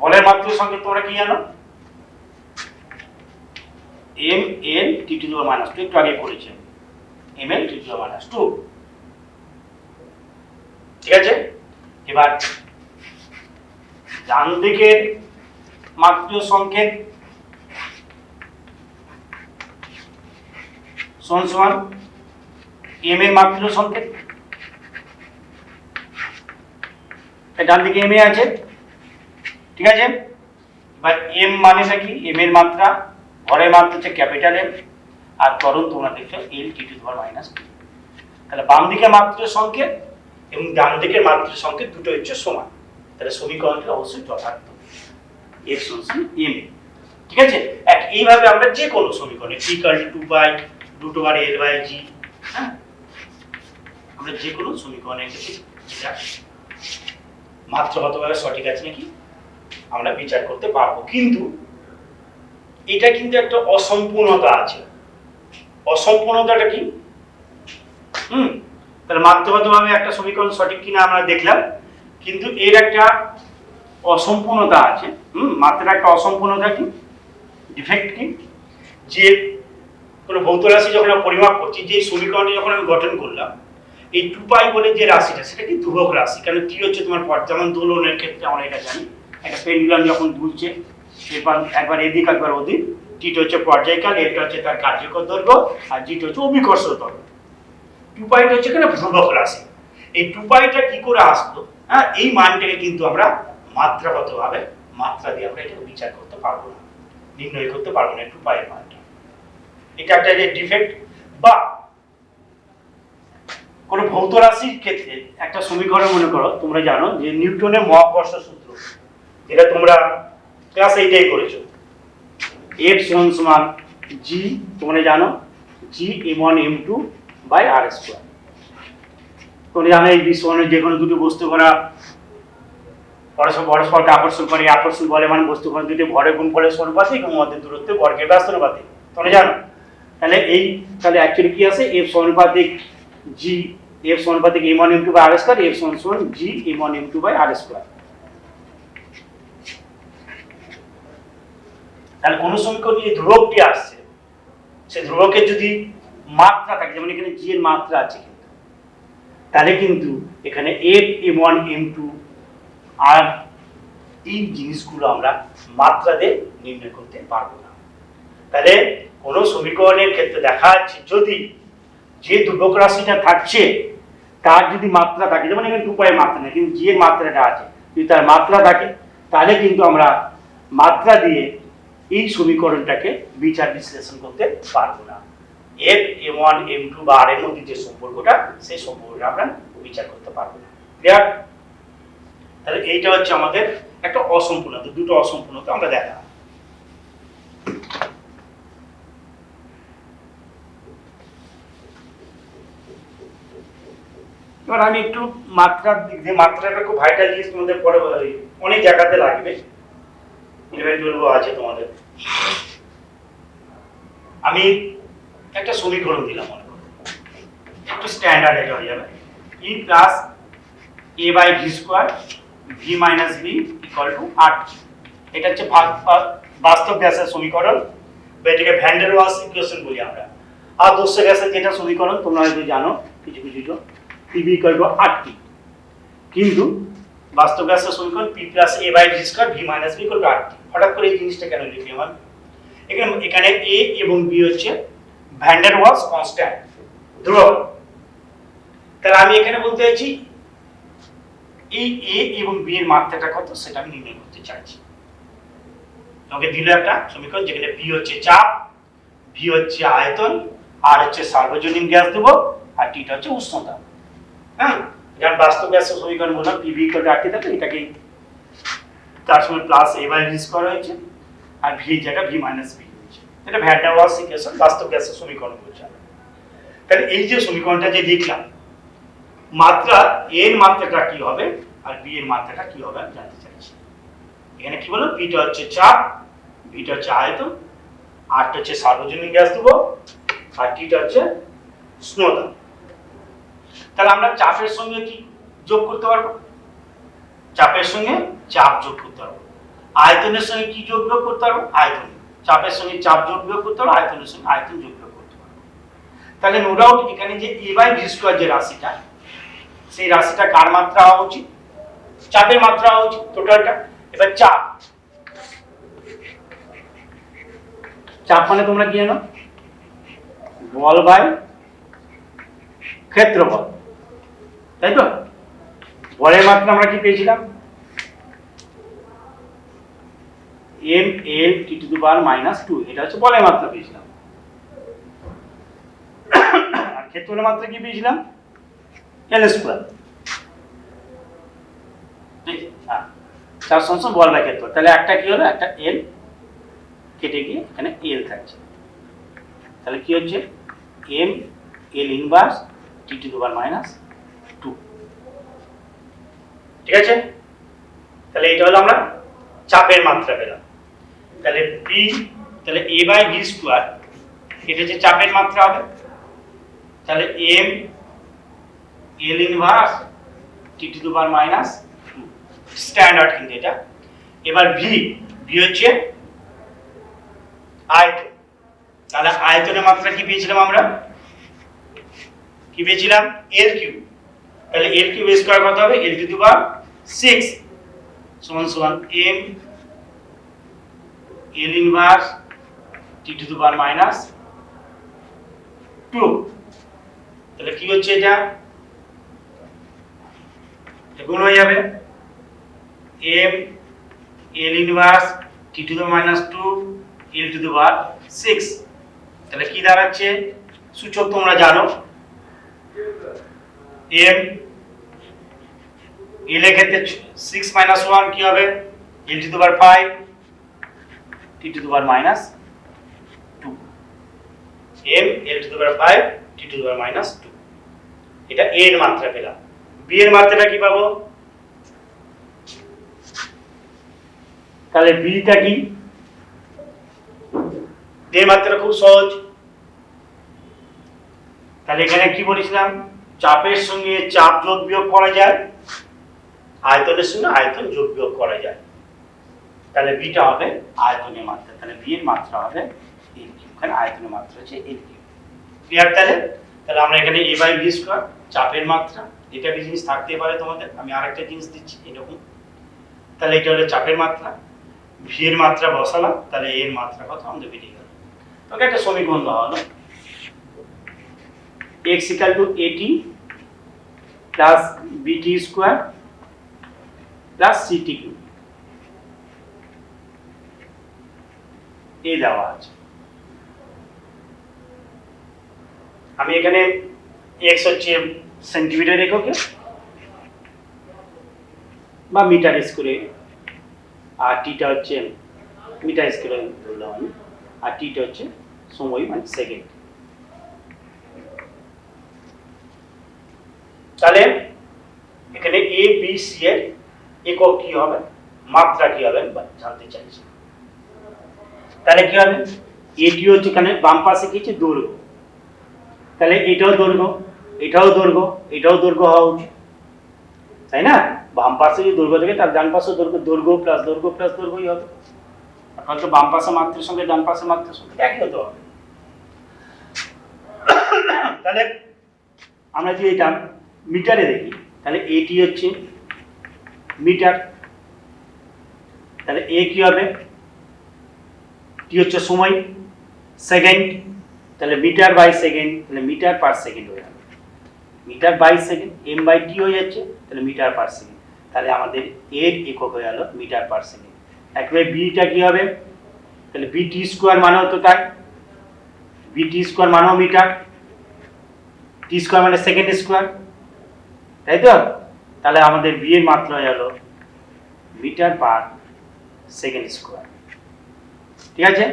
বলের মাত্রিয় সংকেত তোমরা কি জানো? M L T to the power minus two, একটু আগে করেছে M L T to the power minus two. ঠিক আছে, এবার ডান দিকের মাত্রিয় সংকেত সমান এম এর মাত্রিয় সংকেত। ডান দিকে এম এ আছে, ঠিক আছে। এবার এম মানেটা কি? এম এর মাত্রা, ভরের মাত্রা হচ্ছে ক্যাপিটাল এম, আর ত্বরণ তোমরা দেখছো L T to the power minus two. তাহলে বাম দিকের মাত্রিয় সংকেত এবং ডান দিকের মাত্রিয় সংকেত দুটো হচ্ছে সমান, তাহলে সমীকরণটা অবশ্যই যথার্থ এফ সমান এম। ঠিক আছে, এইভাবে আমরা যে কোনো সমীকরণে T equal to 2 by root over L by G, হ্যাঁ, আমরা যে কোনো সমীকরণের ক্ষেত্রে এটা মাত্রাগতভাবে সঠিক আছে নাকি আমরা বিচার করতে পারবো। কিন্তু এটা কিন্তু একটা অসম্পূর্ণতা আছে। অসম্পূর্ণতাটা কি? তাহলে মাত্রাগতভাবে একটা সমীকরণ সঠিক কিনা আমরা দেখলাম, কিন্তু এর একটা অসম্পূর্ণতা আছে। মাত্রার একটা অসম্পূর্ণতা কি, ডিফেক্ট কি? যে কোনো ভৌত রাশি যখন আমরা পরিমাপ করছি, যে সমীকরণটি যখন আমি গঠন করলাম, এই 2 পাই বলে যে রাশিটা সেটা কি ধ্রুবক রাশি। কারণ টি হচ্ছে তোমার পথ, যেমন দোলনের ক্ষেত্রে আমরা এটা জানি, একটা পেন্ডুলাম যখন দুলছে একবার এদিক একবার ওদিক, টিটা হচ্ছে পর্যায়কাল, এটা হচ্ছে তার কার্যকর দৈর্ঘ্য, আর জিটা হচ্ছে অভিকর্ষ দৈর্ঘ্য। 2 পাইটা হচ্ছে কেন ধ্রুবক রাশি। এই 2 পাইটা কি করে আসলো? হ্যাঁ, এই মানটাকে কিন্তু আমরা মাত্রাগতভাবে মাত্রা দিয়ে আমরা এটা বিচার করতে পারবো না, নির্ণয় করতে পারবো না 2 পাইয়ের মানটা। এটা একটা যে ডিফেক্ট। বা কোন ভৌত রাশির ক্ষেত্রে একটা সমীকরণ মনে করো, তোমরা জানো যে নিউটনের মহাকর্ষ সূত্র, যেটা তোমরা ক্লাস 8 করেছো, F সমান g, তোমরা জানো g m1 m2 by r square. তোমরা জানো এই বিশ্বনের যে কোনো দুটো বস্তু করা পরস্পরকে আকর্ষণ করে, আকর্ষণ বলে মানে বস্তু করা দুটো ভরের গুণফলের সমানুপাতিক এবং মধ্যে দূরত্বে বর্গের ব্যস্তানুপাতিক, তোমরা জানো। তাহলে অ্যাকচুয়ালি কি আছে? F সমানুপাতিক g, F সমানুপাতিক m1 m2 by r square, F সমান g m1 m2 by r square. তাহলে কোন সমীকরণে যে ধ্রুবকটি আসছে, সেই ধ্রুবকের যদি মাত্রা থাকে, যেমন এখানে g এর মাত্রা আছে, তাহলে কিন্তু এখানে f m1 m2 আর এই জিনিসগুলো আমরা মাত্রা দিয়ে নির্ণয় করতে পারবো না। তাহলে কোন সমীকরণের ক্ষেত্রে দেখা যাচ্ছে যদি যে ধ্রুবক রাশিটা থাকছে তার যদি মাত্রা থাকে, যেমন এখানে 2 পাই মাত্রা নেই, কিন্তু g এর মাত্রাটা আছে, যদি তার মাত্রা থাকে তাহলে কিন্তু আমরা মাত্রা দিয়ে এই সমীকরণটাকে বিচার বিশ্লেষণ করতে পারবো না। f m1 m2 বা r এর মধ্যে যে সম্পর্কটা, সেই সম্পর্কটা আমরা বিচার করতে পারবো না। ক্লিয়ার? তাহলে এইটা হচ্ছে আমাদের একটা অসম্পূর্ণতা, দুটো অসম্পূর্ণতা আমরা দেখা। এবার আমি একটু মাত্রার দিক দিয়ে, মাত্রাটা খুব ভাইটাল জিনিস, তোমাদের পরে অনেক জায়গাতে লাগবে, 11-12 আছে তোমাদের। আমি একটা সমীকরণ দিলাম, মনে করো একটু স্ট্যান্ডার্ড এটা হয়ে যাবে, e plus a by v square v minus b equal to r। এটা হচ্ছে বাস্তব গ্যাসের সমীকরণ, বা এটাকে ভ্যান ডের ওয়ালস ইকুয়েশন বলি আমরা। আদর্শ গ্যাসের যেটা সমীকরণ তোমরা হয়তো জানো কিছু কিছু, pv ইকুয়াল টু rt। কিন্তু বাস্তব গ্যাসের সমীকরণ p plus a by v square v minus b equal to rt। হঠাৎ করে এই জিনিসটা কেন লিখলাম আমি? এখানে a এবং b হচ্ছে ভ্যান ডের ওয়ালস কনস্ট্যান্ট, ধ্রুবক। তাহলে আমি এখানে বলতে চাইছি এই এ এবং বি এর মাত্রাটা কত সেটা আমি নির্ণয় করতে চাইছি। আমাকে দিল একটা সমীকরণ যেখানে বি হচ্ছে চাপ, ভি হচ্ছে আয়তন, আর হচ্ছে সার্বজনীন গ্যাস দেবো, আর টিটা হচ্ছে উষ্ণতা। হ্যাঁ, যেমন বাস্তব গ্যাসের সমীকরণ বললাম PV equal to R T থাকে, এটাকে তার সঙ্গে plus a by V square হয়েছে, আর ভি জায়গা ভি মাইনাস ভি হয়েছে। এটা ভ্যান ডার ওয়ালস ইকুয়েশন, বাস্তব গ্যাসের সমীকরণ বলছে। তাহলে এই যে সমীকরণটা যে লিখলাম, মাত্রা এর মাত্রাটা কি হবে আর বি এর মাত্রাটা কি হবে আমি জানতে চাইছি। এখানে কি বলবো, বিটা হচ্ছে চাপ, ভিটা হচ্ছে আয়তন, আরটা হচ্ছে সার্বজনীন গ্যাস দেবো, আর টিটা হচ্ছে উষ্ণতা। তাহলে আমরা চাপের সঙ্গে কি যোগ করতে পারবো? চাপের সঙ্গে চাপ যোগ করতে পারবো। আয়তনের সঙ্গে কি যোগ বিয়োগ করতে পারবো? আয়তন। চাপের সঙ্গে চাপ যোগ বিয়োগ করতে পারবো, আয়তনের সঙ্গে আয়তন যোগ বিয়োগ করতে পারবো। তাহলে নো ডাউট এখানে যে এ বাই ভি স্কয়ার যে রাশিটা, সেই রাশিটা কার মাত্রা হওয়া উচিত? চাপের মাত্রা হওয়া উচিত টোটালটা। এবার চাপ, চাপ মানে তোমরা কি জানো? বল বাই ক্ষেত্রফল, তাই তো? বলের মাত্রা আমরা কি পেয়েছিলাম? M L T to the power -2, এটা হচ্ছে বলের মাত্রা পেয়েছিলাম। আর ক্ষেত্রফলের মাত্রা কি পেয়েছিলাম? এল স্কয়ার। চার সমান বল বাই ক্ষেত্রফল। তাহলে একটা কি হলো, একটা এল কেটে গিয়ে এখানে এল থাকছে। তাহলে কি হচ্ছে, M L inverse T to the power -2। ঠিক আছে? তাহলে এটা হলো আমরা চাপের মাত্রা পেলাম। তাহলে বি, তাহলে এ বাই ভি স্কয়ার, এটা হচ্ছে চাপের মাত্রা হবে। তাহলে M L inverse T to the power -2, standard কিন্তু এটা। এবার ভি, ভি হচ্ছে আয়তন। তাহলে আয়তনের মাত্রা কি পেয়েছিলাম আমরা? কি পেয়েছিলাম? এল কিউব। তাহলে এল কিউব স্কয়ার কত হবে? এল টু দি পাওয়ার 6 সমান সমান M L inverse T to the power -2। তাহলে কি হচ্ছে এটা? গুণ হয়ে যাবে M L inverse T to the power -2 L to the power 6। তাহলে কি দাঁড়াচ্ছে? সূচক তোমরা জানো, এম এল এর ক্ষেত্রে 6 - 1 কি হবে? L to the power 5 T to the power -2। M L to the power 5 T to the power -2। এটা এ এর মাত্রা পেলাম। বি এর মাত্রাটা কি পাবো? তাহলে বিটা কি? বি এর মাত্রা খুব সহজ। তাহলে এখানে কি বলেছিলাম? চাপের সঙ্গে চাপ যোগ বিয়োগ করা যায়, আয়তনের সঙ্গে আয়তন যোগ বিয়োগ করা যায়। তাহলে বিটা হবে আয়তনের মাত্রা। তাহলে বি এর মাত্রা হবে এল কিউব। এখানে আয়তনের মাত্রা হচ্ছে এল কিউব। ক্লিয়ার? তাহলে তাহলে আমরা এখানে এ বাই ভি স্কয়ার চাপের মাত্রা, এটা একটা জিনিস থাকতে পারে তোমাদের, আমি আরেকটা জিনিস দিচ্ছি এরকম। তাহলে এটা হলো চাপের মাত্রা, ভি এর মাত্রা বসালাম, তাহলে এর মাত্রা কত আমাদের বেরিয়ে গেল। তোকে একটা সমীকরণ দেওয়া হলো, x equal to at plus bt square plus ct cube, এই দেওয়া আছে। আমি এখানে x হচ্ছে সেন্টিমিটার এককে বা মিটার স্কয়ারে, আর টিটা হচ্ছে মিটার স্কয়ারে ধরলাম আমি, আর টিটা হচ্ছে সময় মানে সেকেন্ড। তাহলে এখানে এ বি সি এর একক কি হবে, মাত্রা কি হবে জানতে চাইছি। তাহলে কি হবে, এটি হচ্ছে এখানে বাম পাশে কি আছে দৈর্ঘ্য, তাহলে এটাও দৈর্ঘ্য, এটাও দৈর্ঘ্য, এটাও দৈর্ঘ্য হওয়া উচিত, তাই না? বাম পাশে যদি দৈর্ঘ্য থাকে তার ডান পাশে দৈর্ঘ্য, দৈর্ঘ্য প্লাস দৈর্ঘ্যই হবে। আপনার তো বাম পাশে মাত্রার সঙ্গে ডান পাশে মাত্রার সঙ্গে একই হতে হবে। তাহলে আমরা যদি এটা মিটারে দেখি, তাহলে এটি হচ্ছে মিটার, তাহলে এ কি হবে, টি হচ্ছে সময় সেকেন্ড, তাহলে মিটার বাই সেকেন্ড, তাহলে মিটার পার সেকেন্ড হয়ে যাবে, metre by second, M by T হয়ে যাচ্ছে, তাহলে মিটার পার সেকেন্ড। তাহলে আমাদের এর একক হয়ে গেল মিটার পার সেকেন্ড। একবারে বিটা কি হবে, তাহলে বিটি স্কোয়ার মানেও তো তাই, বিটি স্কোয়ার মানেও মিটার, টি স্কোয়ার মানে সেকেন্ড স্কোয়ার, তাই তো? তাহলে আমাদের বি এর মাত্রা হয়ে গেল মিটার পার সেকেন্ড স্কোয়ার। ঠিক আছে,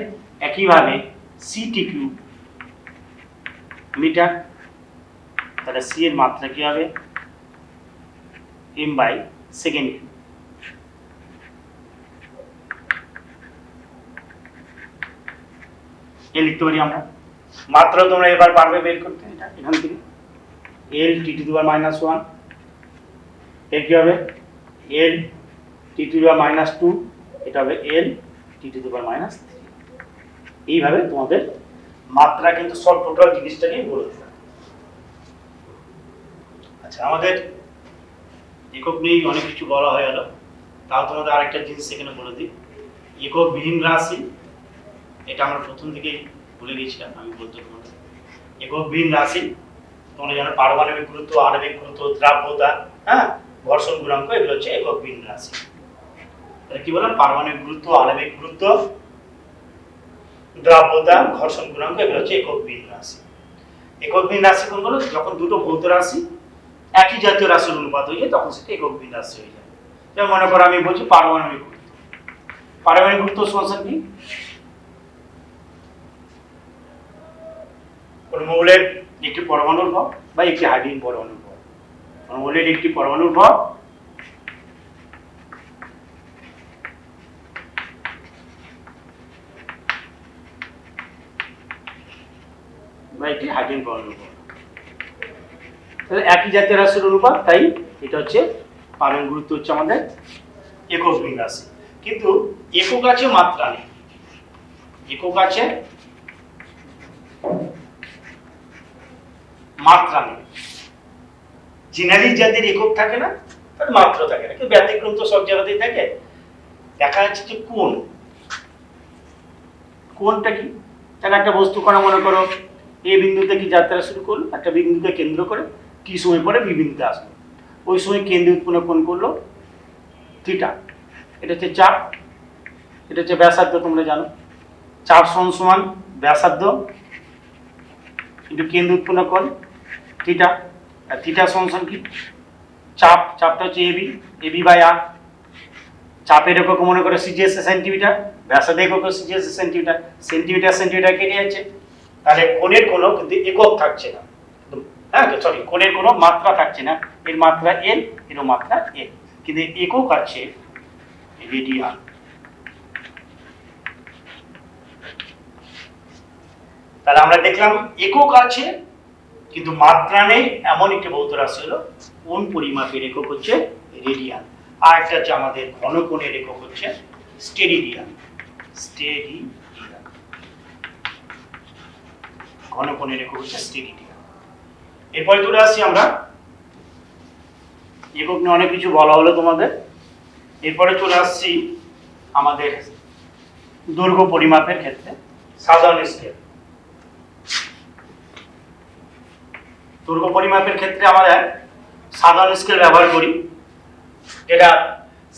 একইভাবে সিটি কিউব মিটার, তাহলে সি এর মাত্রা কি হবে এম বাই সেকেন্ড। এ লিখতে পারি আমরা, মাত্র তোমরা এবার পারবে বের করতে এটা এখান থেকে, L T to the power minus one, এর কি হবে L T to the power minus two, এটা হবে L T to the power minus three. এইভাবে তোমাদের মাত্রা কিন্তু সব টোটাল জিনিসটাকেই বলে দেবে। আচ্ছা, আমাদের একক নিয়ে অনেক কিছু বলা হয়ে গেল, তাও তোমাদের আরেকটা জিনিস এখানে বলে দিই, একক বিহীন রাশি, এটা আমরা প্রথম থেকেই ভুলে গেছিলাম আমি বলতে। তোমাদের একক বিহীন রাশি তোমরা জানো, পারমাণবিক গুরুত্ব, আণবিক গুরুত্ব, দ্রাব্যতা, হ্যাঁ, ঘর্ষণ গুণাঙ্ক, এগুলো হচ্ছে একক বিহীন রাশি। তাহলে কি বললাম, পারমাণবিক গুরুত্ব, আণবিক গুরুত্ব, দ্রাব্যতা, ঘর্ষণ গুণাঙ্ক, এগুলো হচ্ছে একক বিহীন রাশি। একক বিহীন রাশি কোনগুলো, যখন দুটো ভৌত রাশি একই জাতীয় রাশির অনুপাত হয়ে যায় তখন সেটা একক বিহীন রাশি হয়ে যায়। যেমন মনে করো আমি বলছি পারমাণবিক গুরুত্ব, পারমাণবিক গুরুত্ব সমান কি, কোন মৌলের একটি পরমাণুর ভর বা একটি হাইড্রোজেন পরমাণুর ভর, কোন মৌলের একটি পরমাণুর ভর বা একটি হাইড্রোজেন পরমাণুর ভর, তাহলে একই জাতীয় রাশির অনুপাত, তাই এটা হচ্ছে পারমাণবিক গুরুত্ব হচ্ছে আমাদের একক বিহীন রাশি। কিন্তু একক আছে মাত্রা নেই, একক আছে মাত্রা নেই। জেনারেলি যাদের একক থাকে না তার মাত্রা থাকে না, কিন্তু ব্যতিক্রম তো সব জায়গাতেই থাকে। দেখা যাচ্ছে যে কোণ, কোণটা কি, তাহলে একটা বস্তু কণা মনে করো এ বিন্দুতে কি যাত্রা শুরু করলো, একটা বিন্দুকে কেন্দ্র করে কি সময় পরে বি বিন্দুতে আসলো, ওই সময় কেন্দ্রে উৎপন্ন কোণ করলো থিটা, এটা হচ্ছে চাপ, এটা হচ্ছে ব্যাসার্ধ, তোমরা জানো চাপ সমান ব্যাসার্ধ কিন্তু কেন্দ্র উৎপন্ন কোণ থিটা, আর থিটা সমান কি চাপ, চাপটা হচ্ছে এবি, এবি বাই আর, চাপের একক মনে করে সিজিএস সেন্টিমিটার, ব্যাসার্ধের একক সিজিএস সেন্টিমিটার, সেন্টিমিটার সেন্টিমিটার কেটে যাচ্ছে, তাহলে কোণের কোনো কিন্তু একক থাকছে না, হ্যাঁ সরি, কোণের কোনো মাত্রা থাকছে না, এর মাত্রা এল, এরও মাত্রা এল, কিন্তু একক আছে রেডিয়ান। তাহলে আমরা দেখলাম একক আছে কিন্তু মাত্রা নেই এমন একটি ভৌত রাশি হলো কোণ পরিমাপের একক হচ্ছে রেডিয়ান, আর একটা হচ্ছে আমাদের ঘনকোণের একক হচ্ছে স্টেরিডিয়ান, স্টেরিডিয়ান, ঘনকোণের একক হচ্ছে স্টেরিডিয়ান। এরপরে চলে আসছি আমরা, একক নিয়ে অনেক কিছু বলা হলো তোমাদের, এরপরে চলে আসছি আমাদের দৈর্ঘ্য পরিমাপের ক্ষেত্রে সাধারণ স্কেল। দৈর্ঘ্য পরিমাপের ক্ষেত্রে আমরা সাধারণ স্কেল ব্যবহার করি, যেটা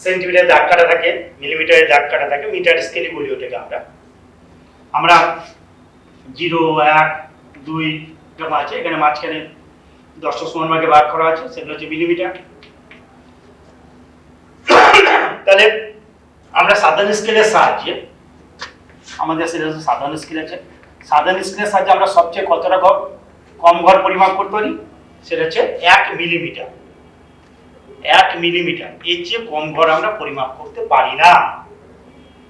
সেন্টিমিটারে দাগ কাটা থাকে, মিলিমিটারে দাগ কাটা থাকে, মিটার স্কেলে বলি ওটাকে আমরা 0, 1, 2 এরকম আছে, এখানে মাঝখানে 10টা সমান ভাগে ভাগ করা আছে, সেগুলো হচ্ছে মিলিমিটার। তাহলে আমরা সাধারণ স্কেলের সাহায্যে, আমাদের সেটা সাধারণ স্কেল আছে, সাধারণ স্কেলের সাহায্যে আমরা সবচেয়ে কতটা কম ঘর পরিমাপ করতে পারি, সেটা হচ্ছে 1 মিলিমিটার। 1 মিলিমিটার, এর চেয়ে কম ঘর আমরা পরিমাপ করতে পারি না,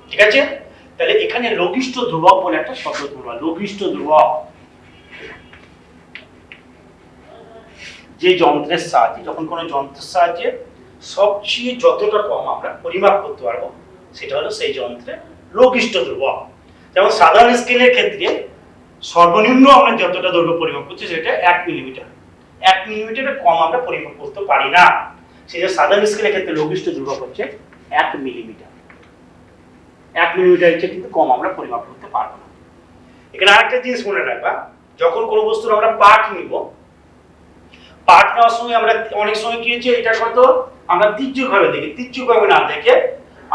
ঠিক আছে? তাহলে এখানে লঘিষ্ঠ ধ্রুবক বলে একটা শব্দ তোমরা, লঘিষ্ঠ ধ্রুবক, যে যন্ত্রের সাহায্যে, যখন কোনো যন্ত্রের সাহায্যে সবচেয়ে যতটা কম আমরা পরিমাপ করতে পারবো সেটা হলো সেই যন্ত্রের লঘিষ্ঠ ধ্রুবক। যেমন সাধারণ স্কেলের ক্ষেত্রে সর্বনিম্ন আমরা যতটা দৈর্ঘ্য পরিমাপ করছি সেটা 1 মিলিমিটার, 1 মিলিমিটারের কম আমরা পরিমাপ করতে পারি না, সেই যে সাধারণ স্কেলের ক্ষেত্রে লঘিষ্ঠ ধ্রুবক হচ্ছে 1 মিলিমিটার। 1 মিলিমিটারের চেয়ে কিন্তু কম আমরা পরিমাপ করতে পারবো না। এখানে আরেকটা জিনিস মনে রাখবা, যখন কোনো বস্তুর আমরা পার্ট নিব, পার্ট নেওয়ার সময় আমরা অনেক সময় কি হচ্ছে, এটা হয়তো আমরা তির্যকভাবে দেখি, তির্যকভাবে না দেখে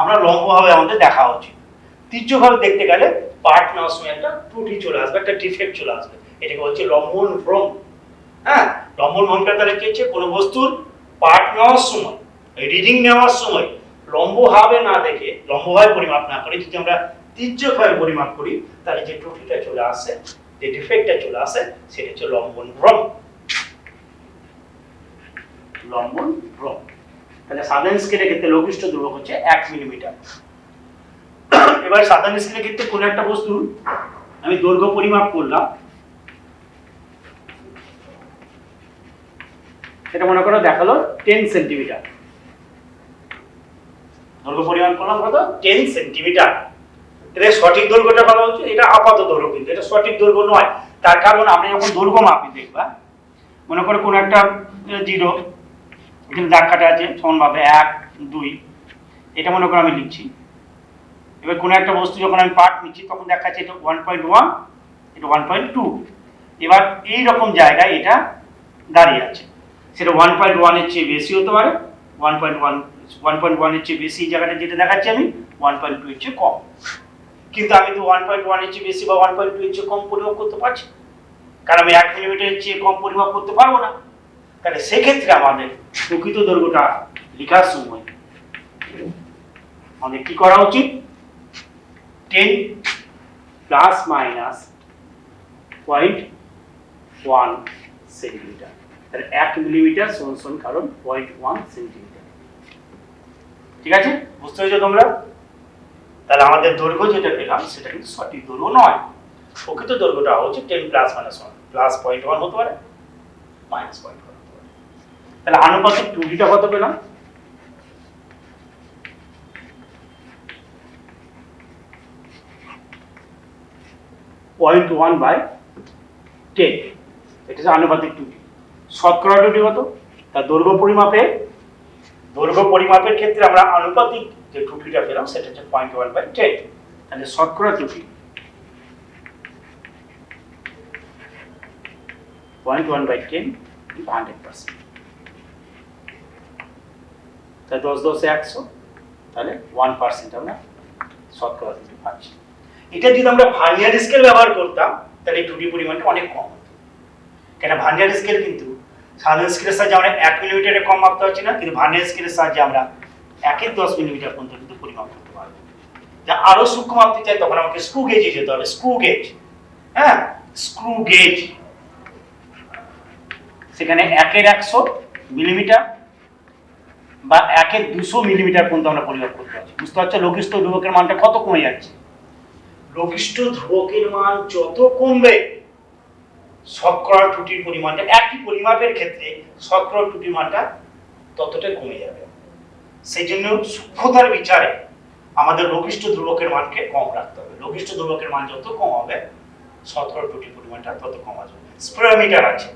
আমরা লম্বভাবে আমাদের দেখা উচিত। তির্যকভাবে দেখতে গেলে পার্ট নেওয়ার সময় একটা ত্রুটি চলে আসবে, একটা ডিফেক্ট চলে আসবে, এটাকে হচ্ছে লম্বন ভ্রম। হ্যাঁ, লম্বন ভ্রমটা তাহলে কি হচ্ছে, কোনো বস্তুর পার্ট নেওয়ার সময়, রিডিং নেওয়ার সময় লম্বভাবে না দেখে, লম্বভাবে পরিমাপ না করে যদি আমরা তির্যকভাবে পরিমাপ করি, তাহলে যে ত্রুটিটা চলে আসে, যে ডিফেক্টটা চলে আসে, সেটা হচ্ছে লম্বন ভ্রম। লম্বন ভ্রম। তাহলে সাধারণ স্কেলের ক্ষেত্রে লঘিষ্ঠ ধ্রুবক হচ্ছে 1 মিলিমিটার। এবার সাধারণ স্কেলের ক্ষেত্রে কোন একটা বস্তু আমি দৈর্ঘ্য পরিমাপ করলাম, সেটা মনে করো দেখালো 10 সেন্টিমিটার। দৈর্ঘ্য পরিমাপ করলাম কত? 10 সেন্টিমিটার। এটা সঠিক দৈর্ঘ্যটা বলা হচ্ছে, এটা আপাত দৈর্ঘ্য, কিন্তু এটা সঠিক দৈর্ঘ্য নয়। তার কারণ আপনি যখন দৈর্ঘ্য মাপি দেখবা, মনে করো কোন একটা জিরো, এখানে দাগ কাটা আছে সমানভাবে 1 2, এটা মনে করো আমি লিখছি। এবার কোনো একটা বস্তু যখন আমি পার্ট নিচ্ছি, তখন দেখাচ্ছে এটা 1.1, এটা 1.2। এবার এই রকম জায়গায় এটা দাঁড়িয়ে আছে, সেটা 1.1 এর চেয়ে বেশি হতে পারে, 1.1 এর চেয়ে বেশি জায়গাটা যেটা দেখাচ্ছি আমি 1.2 এর চেয়ে কম। কিন্তু আমি তো 1.1 এর চেয়ে বেশি বা 1.2 এর চেয়ে কম পরিমাপ করতে পারছি, কারণ আমি 1 মিলিমিটারের চেয়ে কম পরিমাপ করতে পারবো না। তাহলে সেক্ষেত্রে আমাদের প্রকৃত দৈর্ঘ্যটা লেখার সময় আমাদের কি করা উচিত? 10 প্লাস মাইনাস 0.1 সেন্টিমিটার। তাহলে 1 মিলিমিটার সমান কারণ 0.1 সেন্টিমিটার। ঠিক আছে, বুঝতে পেরেছো তোমরা? তাহলে আমাদের দৈর্ঘ্য যেটা পেলাম সেটা কিন্তু সঠিক দৈর্ঘ্য নয়। প্রকৃত দৈর্ঘ্যটা হচ্ছে 10 প্লাস মাইনাস 1, প্লাস 0.1 হতে পারে, মাইনাস 0.1 হতে পারে। তাহলে আনুপাতিক ত্রুটিটা কত পেলাম? 0.1/10। এটা হচ্ছে আনুপাতিক ত্রুটি। শতকরা ত্রুটি কত? তার দৈর্ঘ্য পরিমাপের ক্ষেত্রে আমরা আনুপাতিক যে ত্রুটিটা পেলাম সেটা হচ্ছে 0.1/10। তাহলে শতকরা ত্রুটি 0.1/10 100%। তাহলে 10 10 100, তাহলে 1% আমরা শতকরা ত্রুটি পাচ্ছি। এটা যদি আমরা ভার্নিয়ার স্কেল ব্যবহার করতাম, তাহলে এই ত্রুটির পরিমাণটা অনেক কম হতো। কেন ভার্নিয়ার স্কেল কিন্তু সাধারণ স্কেলের সাহায্যে আমরা 1 মিলিমিটারের কম মাপতে পারছি না, কিন্তু ভার্নিয়ার স্কেলের সাহায্যে আমরা 1/10 মিলিমিটার পর্যন্ত কিন্তু পরিমাপ করতে পারবো। যা আরো সূক্ষ্ম মাপতে চাই তখন আমাকে স্ক্রু গেজে যেতে হবে, স্ক্রু গেজ। হ্যাঁ, স্ক্রু গেজ, সেখানে 1/100 মিলিমিটার বা 1/200 মিলিমিটার পর্যন্ত আমরা পরিমাপ করতে পারছি। বুঝতে পারছো লঘিষ্ঠ ধ্রুবকের মানটা কত কমে যাচ্ছে? লঘিষ্ঠ ধ্রুবকের মান যত কমবে, শতকরা ত্রুটির পরিমাণটা একই পরিমাপের ক্ষেত্রে শতকরা ত্রুটির মানটা ততটাই কমে যাবে। সেই জন্য সূক্ষ্মতার বিচারে আমাদের লঘিষ্ঠ ধ্রুবকের মানকে কম রাখতে হবে। লঘিষ্ঠ ধ্রুবকের মান যত কম হবে, শতকরা ত্রুটির পরিমাণটা তত কম আসবে। স্পিরোমিটার আছে,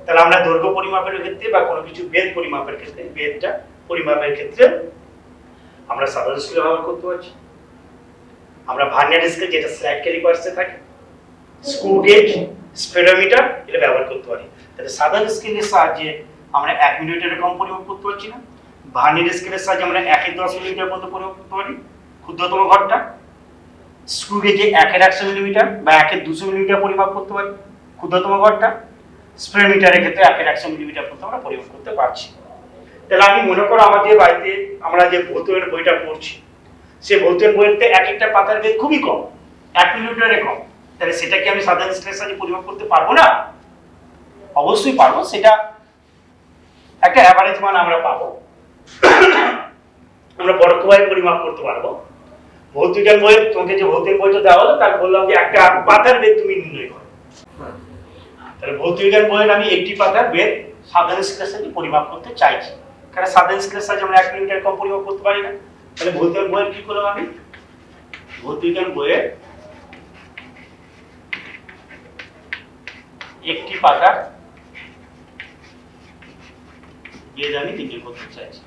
তাহলে আমরা দৈর্ঘ্য পরিমাপের ক্ষেত্রে বা কোনো কিছু বেদ পরিমাপের ক্ষেত্রে, বেদটা পরিমাপের ক্ষেত্রে আমরা সাধারণ স্কেল ব্যবহার করতে পারছি। আমরা ভার্নিয়ার স্কেল যেটা স্লাইড ক্যালিপার্সে থাকে, স্ক্রু গেজ, স্পিরোমিটার এটা ব্যবহার করতে পারি। তাহলে সাধারণ স্কেলের সাহায্যে আমরা 1 মিলিমিটারের কম পরিমাপ করতে পারছি না, ভার্নিয়ার স্কেলের সাহায্যে আমরা 1/10 মিলিমিটার পর্যন্ত পরিমাপ করতে পারি ক্ষুদ্রতম ঘরটা, স্ক্রু গেজে 1/100 মিলিমিটার বা 1/200 মিলিমিটার পরিমাপ করতে পারি ক্ষুদ্রতম ঘরটা, স্পিরোমিটারের ক্ষেত্রে 1/100 মিলিমিটার পর্যন্ত আমরা পরিমাপ করতে পারছি। তাহলে আমি মনে করো আমাদের বাড়িতে আমরা যে ভৌতের বইটা পড়ছি, সেই ভৌতের বইতে এক একটা পাতার বেগ খুবই কম, 1 মিলিমিটারের কম। তাহলে সেটা কি আমি সাধারণ স্কেলের সাহায্যে পরিমাপ করতে পারবো না? অবশ্যই পারবো, সেটা একটা অ্যাভারেজ মান আমরা পাবো। আমরা পরোক্ষভাবে পরিমাপ করতে পারবো। ভৌতবিজ্ঞান বইয়ে তোমাকে যে ভৌতিক বইটা দেওয়া হলো তার বললাম যে একটা পাতার বেগ তুমি নির্ণয় করো। তাহলে ভৌতবিজ্ঞান বইয়ের আমি একটি পাতার বেগ সাধারণ স্কেলের সাহায্যে পরিমাপ করতে চাইছি, কারণ সাধারণ স্কেলের সাহায্যে আমরা 1 মিলিমিটার কম পরিমাপ করতে পারি না। তাহলে ভৌতবিজ্ঞান বইয়ের কি করলাম আমি? ভৌতবিজ্ঞান বইয়ের একটি পাতার বেগ আমি নির্ণয় করতে চাইছি।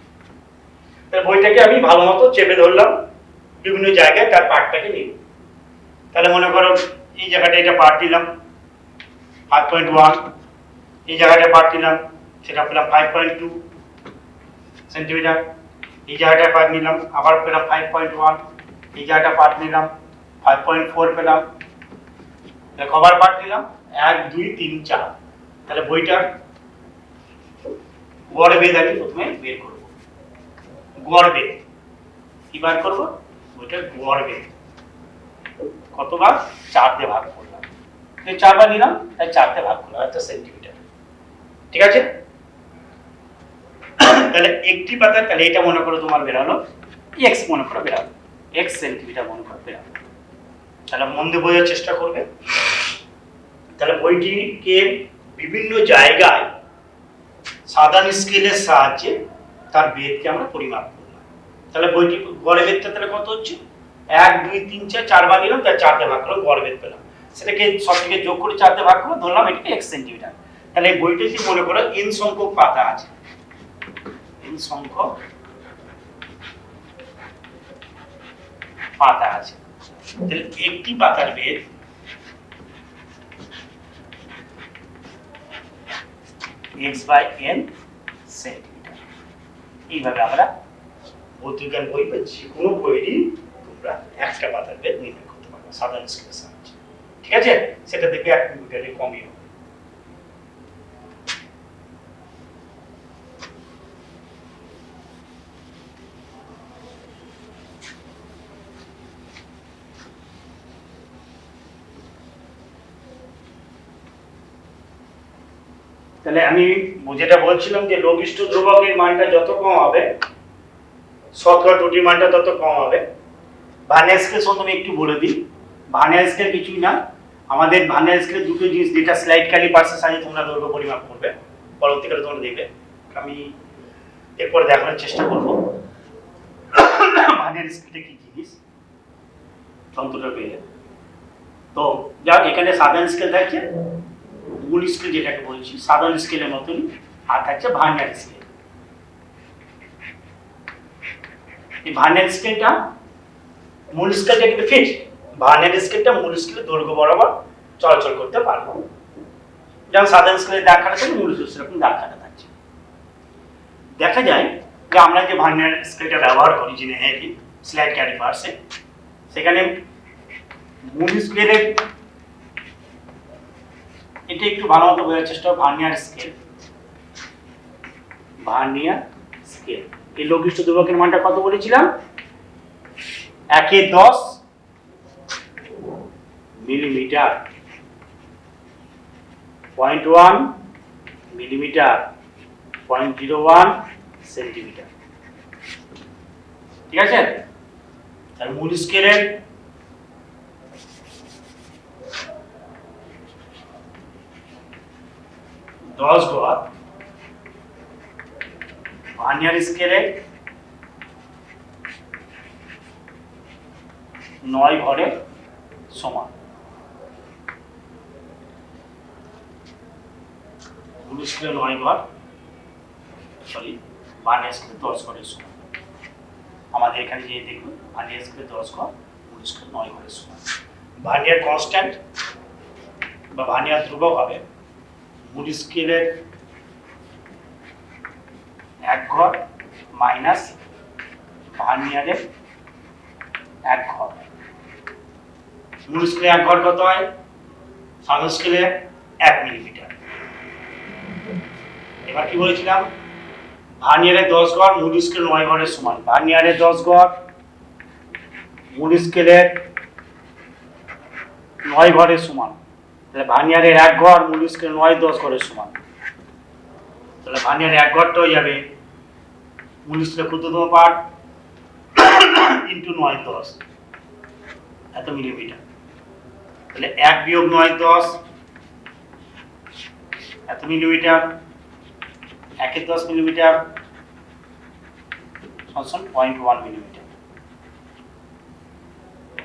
তাহলে বইটাকে আমি ভালো মতো চেপে ধরলাম, বিভিন্ন জায়গায় তার পার্টটাকে নিব। তাহলে মনে করো এই জায়গাটা এটা পার্ট নিলাম 5.1, এই জায়গাটা পার্ট নিলাম সেটা পেলাম 5.2 সেন্টিমিটার, এই জায়গাটা পার্ট নিলাম আবার পেলাম 5.1, এই জায়গাটা পার্ট নিলাম 5.4 পেলাম। তাহলে কবার পার্ট নিলাম 1 2 3 4। তাহলে বইটার গড় বেদ আমি প্রথমে বের করব। গড় বেদ কি বার করব? বইটার গড় বেদ কতবার 4 দিয়ে ভাগ করলাম, এই 4 বার নিলাম তাই 4 দিয়ে ভাগ করলাম, এটা সেন্টিমিটার। ঠিক আছে, তাহলে একটি পাতা, তাহলে এটা মনে করো তোমার বেরালো x, মনে করো বেরালো x সেন্টিমিটার মনে করো বেরালো। তাহলে মন দিয়ে বোঝার চেষ্টা করবে। তাহলে বইটিকে বিভিন্ন জায়গায় সাধারণ স্কেলের সাহায্যে তার বেদকে আমরা পরিমাপ করলাম। তাহলে বইটি গড়ে বেদটা তাহলে কত হচ্ছে 1 2 3 4, 4 বার নিলাম তাই 4 দিয়ে ভাগ করলাম, গড় বেদ পেলাম। সেটাকে সবটিকে যোগ করে 4 দিয়ে ভাগ করে ধরলাম এটাকে x সেন্টিমিটার। তাহলে এই বইটাতে মনে করো n সংখ্যক পাতা আছে, n সংখ্যক পাতা আছে। তাহলে একটি পাতার বেদ x/n সেন্টিমিটার। এইভাবে আমরা ভৌতবিজ্ঞান বই বা যে কোনো বইয়েরই তোমরা একটা পাতার বেদ নির্ণয় করতে পারবে সাধারণ স্কেলের সাহায্যে। ঠিক আছে, সেটা দেখবে 1 মিলিমিটারে কমই হবে। তাহলে আমি যেটা বলছিলাম যে লঘিষ্ঠ ধ্রুবকের মানটা যত কম হবে শতকরা ত্রুটির মানটা তত কম হবে। ভার্নিয়ার স্কেল সম্বন্ধে একটু বলে দিই। ভার্নিয়ার স্কেল কিছুই না, আমাদের ভার্নিয়ার স্কেলে দুটো জিনিস, যেটা স্লাইড ক্যালিপার্সের সাহায্যে তোমরা দৈর্ঘ্য পরিমাপ করবে, পরবর্তীকালে তোমরা দেখবে, আমি এরপর দেখানোর চেষ্টা করব ভার্নিয়ার স্কেলটা কি জিনিস যন্ত্রটা পেলে। তো যাক, এখানে সাধারণ স্কেল থাকছে, মূল স্কেল যেটাকে বলছি সাধারণ স্কেলের মতনই, আর থাকছে ভার্নিয়ার স্কেল। এই ভার্নিয়ার স্কেলটা মূল স্কেলটা কিন্তু ফিক্সড, ভার্নিয়ার স্কেলটা মূল স্কেলের দৈর্ঘ্য বরাবর চলাচল করতে পারবে। যেমন সাধারণ স্কেলের দাগ কাটা থাকে, মূল স্কেলের সেরকম দাগ কাটা থাকছে। দেখা যায় যে আমরা যে ভার্নিয়ার স্কেলটা ব্যবহার করি জেনারেলি স্লাইড ক্যালিপার্সে, সেখানে মূল স্কেলের, এটা একটু ভালো মতো বোঝার চেষ্টা করো। ভার্নিয়ার স্কেল, ভার্নিয়ার স্কেল এই লঘিষ্ঠ ধ্রুবকের মানটা কত বলেছিলাম 1/10 মিলিমিটার, 0.1 মিলিমিটার, 0.01 সেন্টিমিটার। ঠিক আছে, তার মূল স্কেলের দশ ঘর, ভার্নিয়ার স্কেলে 9 ঘরের সমান। মূল স্কেলে 9 ঘর, সরি ভার্নিয়ার স্কেলে 10 ঘরের সমান। আমাদের এখানে যে দেখুন ভার্নিয়ার স্কেলে 10 ঘর, মূল স্কেলে 9 ঘরের সমান। ভার্নিয়ার কনস্ট্যান্ট বা ভার্নিয়ার ধ্রুবক হবে মূল স্কেলের 1 ঘর মাইনাস ভার্নিয়ারের 1 ঘর। মূল স্কেলে 1 ঘর কত হয়? সাধারণ স্কেলে 1 মিলিমিটার। এবার কি বলেছিলাম? ভার্নিয়ারের 10 ঘর মূল স্কেলে 9 ঘরের সমান। ভার্নিয়ারের 10 ঘর মূল স্কেলের 9 ঘরের সমান। তাহলে ভার্নিয়ারের 1 ঘর মূল স্কেলে 9 10 ঘরের সমান। তাহলে ভার্নিয়ারের 1 ঘরটা হয়ে যাবে মূল স্কেলের ক্ষুদ্রতম পার্ট ইন্টু 9 10 এত মিলিমিটার। তাহলে 1 বিয়োগ 9 10 এত মিলিমিটার, 1 10 মিলিমিটার সমান 0.1 মিলিমিটার,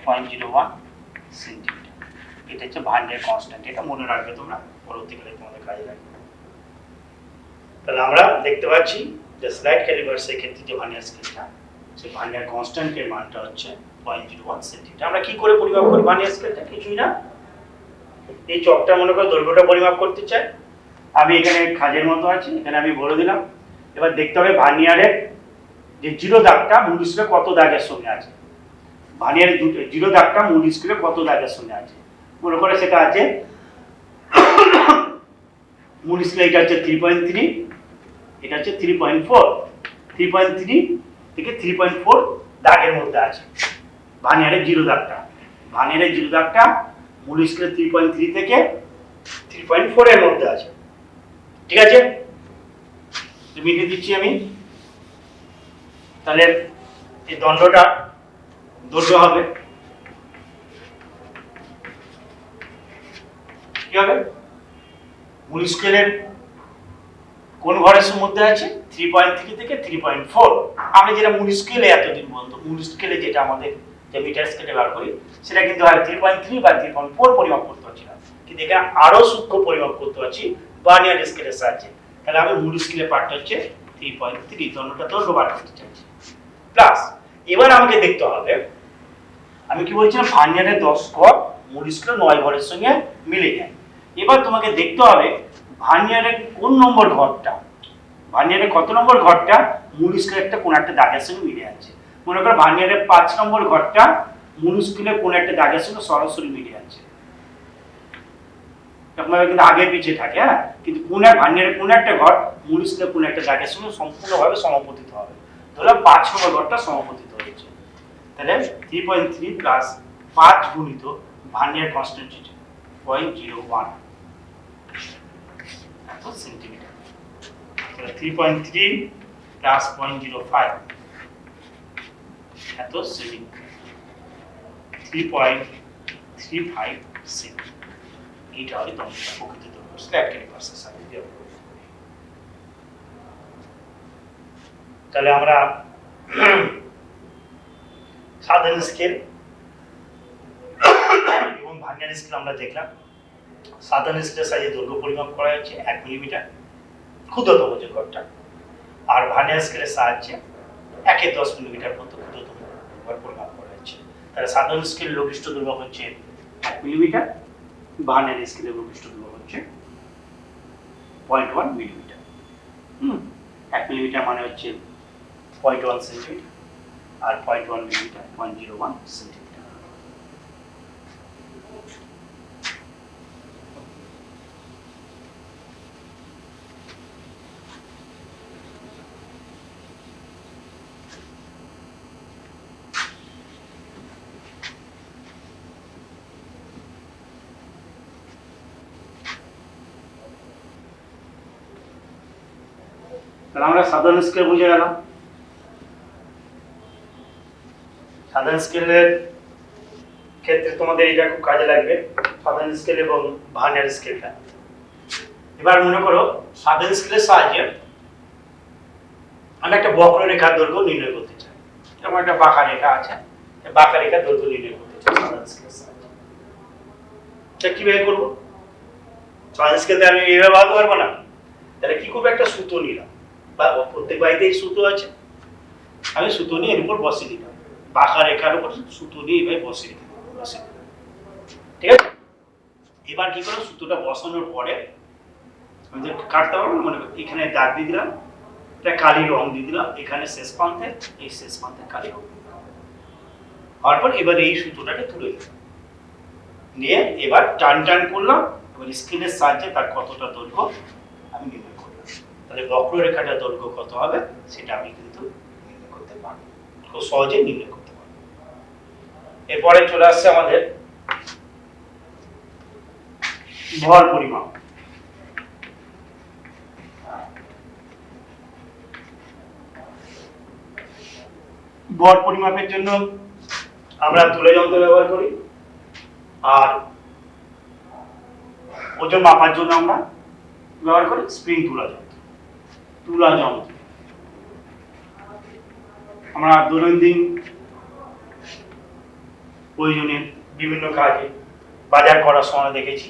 0.01 সেন্টিমিটার। এটা হচ্ছে ভার্নিয়ার কনস্ট্যান্ট। এটা মনে রাখবে তোমরা, পরবর্তীকালে তোমাদের কাজে লাগবে। তাহলে আমরা দেখতে পাচ্ছি যে স্লাইড ক্যালিপার্সের ক্ষেত্রে যে ভার্নিয়ার স্কেলটা, সেই ভার্নিয়ার কনস্ট্যান্টের মানটা হচ্ছে 0.01 সেন্টিমিটার। আমরা কি করে পরিমাপ করি ভার্নিয়ার স্কেলটা? কিছুই না, এই চকটা মনে করো দৈর্ঘ্যটা পরিমাপ করতে চাই, আমি এখানে খাজের মতো আছে, এখানে আমি বলে দিলাম। এবার দেখতে হবে ভার্নিয়ারের যে জিরো দাগটা মূল স্কেলে কত দাগের সঙ্গে আছে, ভার্নিয়ারের জিরো দাগটা মূল স্কেলে কত দাগের সঙ্গে আছে। মনে করে সেটা আছে মূল স্কেলে এটা হচ্ছে 3.3, এটা হচ্ছে 3.4, 3.3 থেকে 3.4 দাগের মধ্যে আছে ভার্নিয়ারের জিরো দাগটা। ভার্নিয়ারের জিরো দাগটা মূল স্কেলে 3.3 থেকে 3.4 এর মধ্যে আছে। ঠিক আছে, মিটিয়ে দিচ্ছি আমি। তাহলে এই দণ্ডটা দৈর্ঘ্য হবে কি হবে, মূল স্কেলের কোন ঘরের মধ্যে আছে 3.3 থেকে 3.4। আমরা যেটা মূল স্কেলে এতদিন বলতো, মূল স্কেলে যেটা আমাদের যে মিটার স্কেলে ব্যবহার করি সেটা কিন্তু হয় 3.3 বা 3.4 পরিমাপ করতে পারছি না, কিন্তু এখানে আরো সূক্ষ্ম পরিমাপ করতে পারছি ভার্নিয়ার স্কেলের সাহায্যে। তাহলে আমি মূল স্কেলের পার্টটা হচ্ছে 3.3, দণ্ডটা দৈর্ঘ্য বার করতে চাইছি। প্লাস এবার আমাকে দেখতে হবে, আমি কি বলছিলাম ভার্নিয়ারের 10 ঘর মূল স্কেলের 9 ঘরের সঙ্গে মিলে যায়। এবার তোমাকে দেখতে হবে ভার্নিয়ারের কোন নম্বর ঘরটা, ভার্নিয়ারের কত নম্বর ঘরটা মূল স্কেলের কোন একটা দাগের সঙ্গে মিলে আছে। মনে করো ভার্নিয়ারের 5 নম্বর ঘরটা মূল স্কেলের কোন একটা দাগের সঙ্গে সরাসরি মিলে আছে। আপনারা কিন্তু আগে পিছিয়ে থাকে, হ্যাঁ, কিন্তু কোন এক ভার্নিয়ারের কোন একটা ঘর মূল স্কেলের কোন একটা দাগের সঙ্গে সম্পূর্ণভাবে সমাপতিত হবে। ধরলাম 5 নম্বর ঘরটা সমাপতিত হয়েছে, তাহলে 3.3 প্লাস 5 গুণিত ভার্নিয়ার কনস্ট্যান্ট 0.01 এত সেন্টিমিটার। তাহলে 3.3 প্লাস 0.05 এত সেন্টিমিটার, 3.35 সেন্টিমিটার। এইটা হলো দণ্ডটা প্রকৃত দৈর্ঘ্য স্ল্যাব ক্যালিপার্সের সাহায্যে দেওয়া। তাহলে আমরা সাধারণ স্কেল এবং ভার্নিয়ার স্কেল আমরা দেখলাম। সাধারণ স্কেলের সাহায্যে দৈর্ঘ্য পরিমাপ করা হচ্ছে 1 মিলিমিটার, ক্ষুদ্রতম যে ঘরটা, আর ভার্নিয়ার স্কেলের সাহায্যে 1/10 মিলিমিটার পর্যন্ত ক্ষুদ্রতম ঘর পরিমাপ করা হচ্ছে। তাহলে সাধারণ স্কেল লঘিষ্ঠ দৈর্ঘ্য হচ্ছে 1 মিলিমিটার, ভার্নিয়ার স্কেলের লঘিষ্ঠ দৈর্ঘ্য হচ্ছে 0.1 মিলিমিটার। 1 মিলিমিটার মানে হচ্ছে 0.1 সেন্টিমিটার, আর 0.1 মিলিমিটার 0.01 সেন্টিমিটার। তাহলে আমরা সাধারণ স্কেল বুঝে গেলাম। সাধারণ স্কেলের ক্ষেত্রে তোমাদের এটা খুব কাজে লাগবে, সাধারণ স্কেল এবং ভার্নিয়ার স্কেলটা। এবার মনে করো সাধারণ স্কেলের সাহায্যে আমরা একটা বক্ররেখার দৈর্ঘ্য নির্ণয় করতে চাই। যেমন একটা বাঁকা রেখা আছে, বাঁকা রেখার দৈর্ঘ্য নির্ণয় করতে চাই সাধারণ স্কেলের সাহায্যে। এটা কিভাবে করবো? সাধারণ স্কেলে আমি এইভাবে বাঁধতে পারবো না। তাহলে কি করবো, একটা সুতো নিলাম, বা প্রত্যেক বাড়িতে এই সুতো আছে, আমি সুতো নিয়ে এর উপর বসিয়ে দিলাম, বাঁকা রেখার উপর সুতো নিয়ে এভাবে বসিয়ে দিলাম। ঠিক আছে, এবার কি করবো, সুতোটা বসানোর পরে আমি কাটতে পারবো, মনে করি এখানে দাগ দিয়ে দিলাম, একটা কালি রং দিয়ে দিলাম, এখানে শেষ প্রান্তে, এই শেষ প্রান্তে কালি রং হওয়ার পর এবার এই সুতোটাকে তুলে দিলাম, নিয়ে এবার টান টান করলাম, এবার স্কেলের সাহায্যে তার কতটা দৈর্ঘ্য আমি নির্ণয় করলাম। তাহলে বক্ররেখাটার দৈর্ঘ্য কত হবে সেটা আমি কিন্তু নির্ণয় করতে পারবো, খুব সহজে নির্ণয় করতে পারবো। এরপরে চলে আসছে আমাদের ভর পরিমাপ। ভর পরিমাপের জন্য আমরা তুলা যন্ত্র ব্যবহার করি, আর ওজন মাপার জন্য আমরা ব্যবহার করি স্প্রিং তুলা যন্ত্র। তুলা যন্ত্র আমরা দৈনন্দিন প্রয়োজনে বিভিন্ন কাজে বাজার করার সময় দেখেছি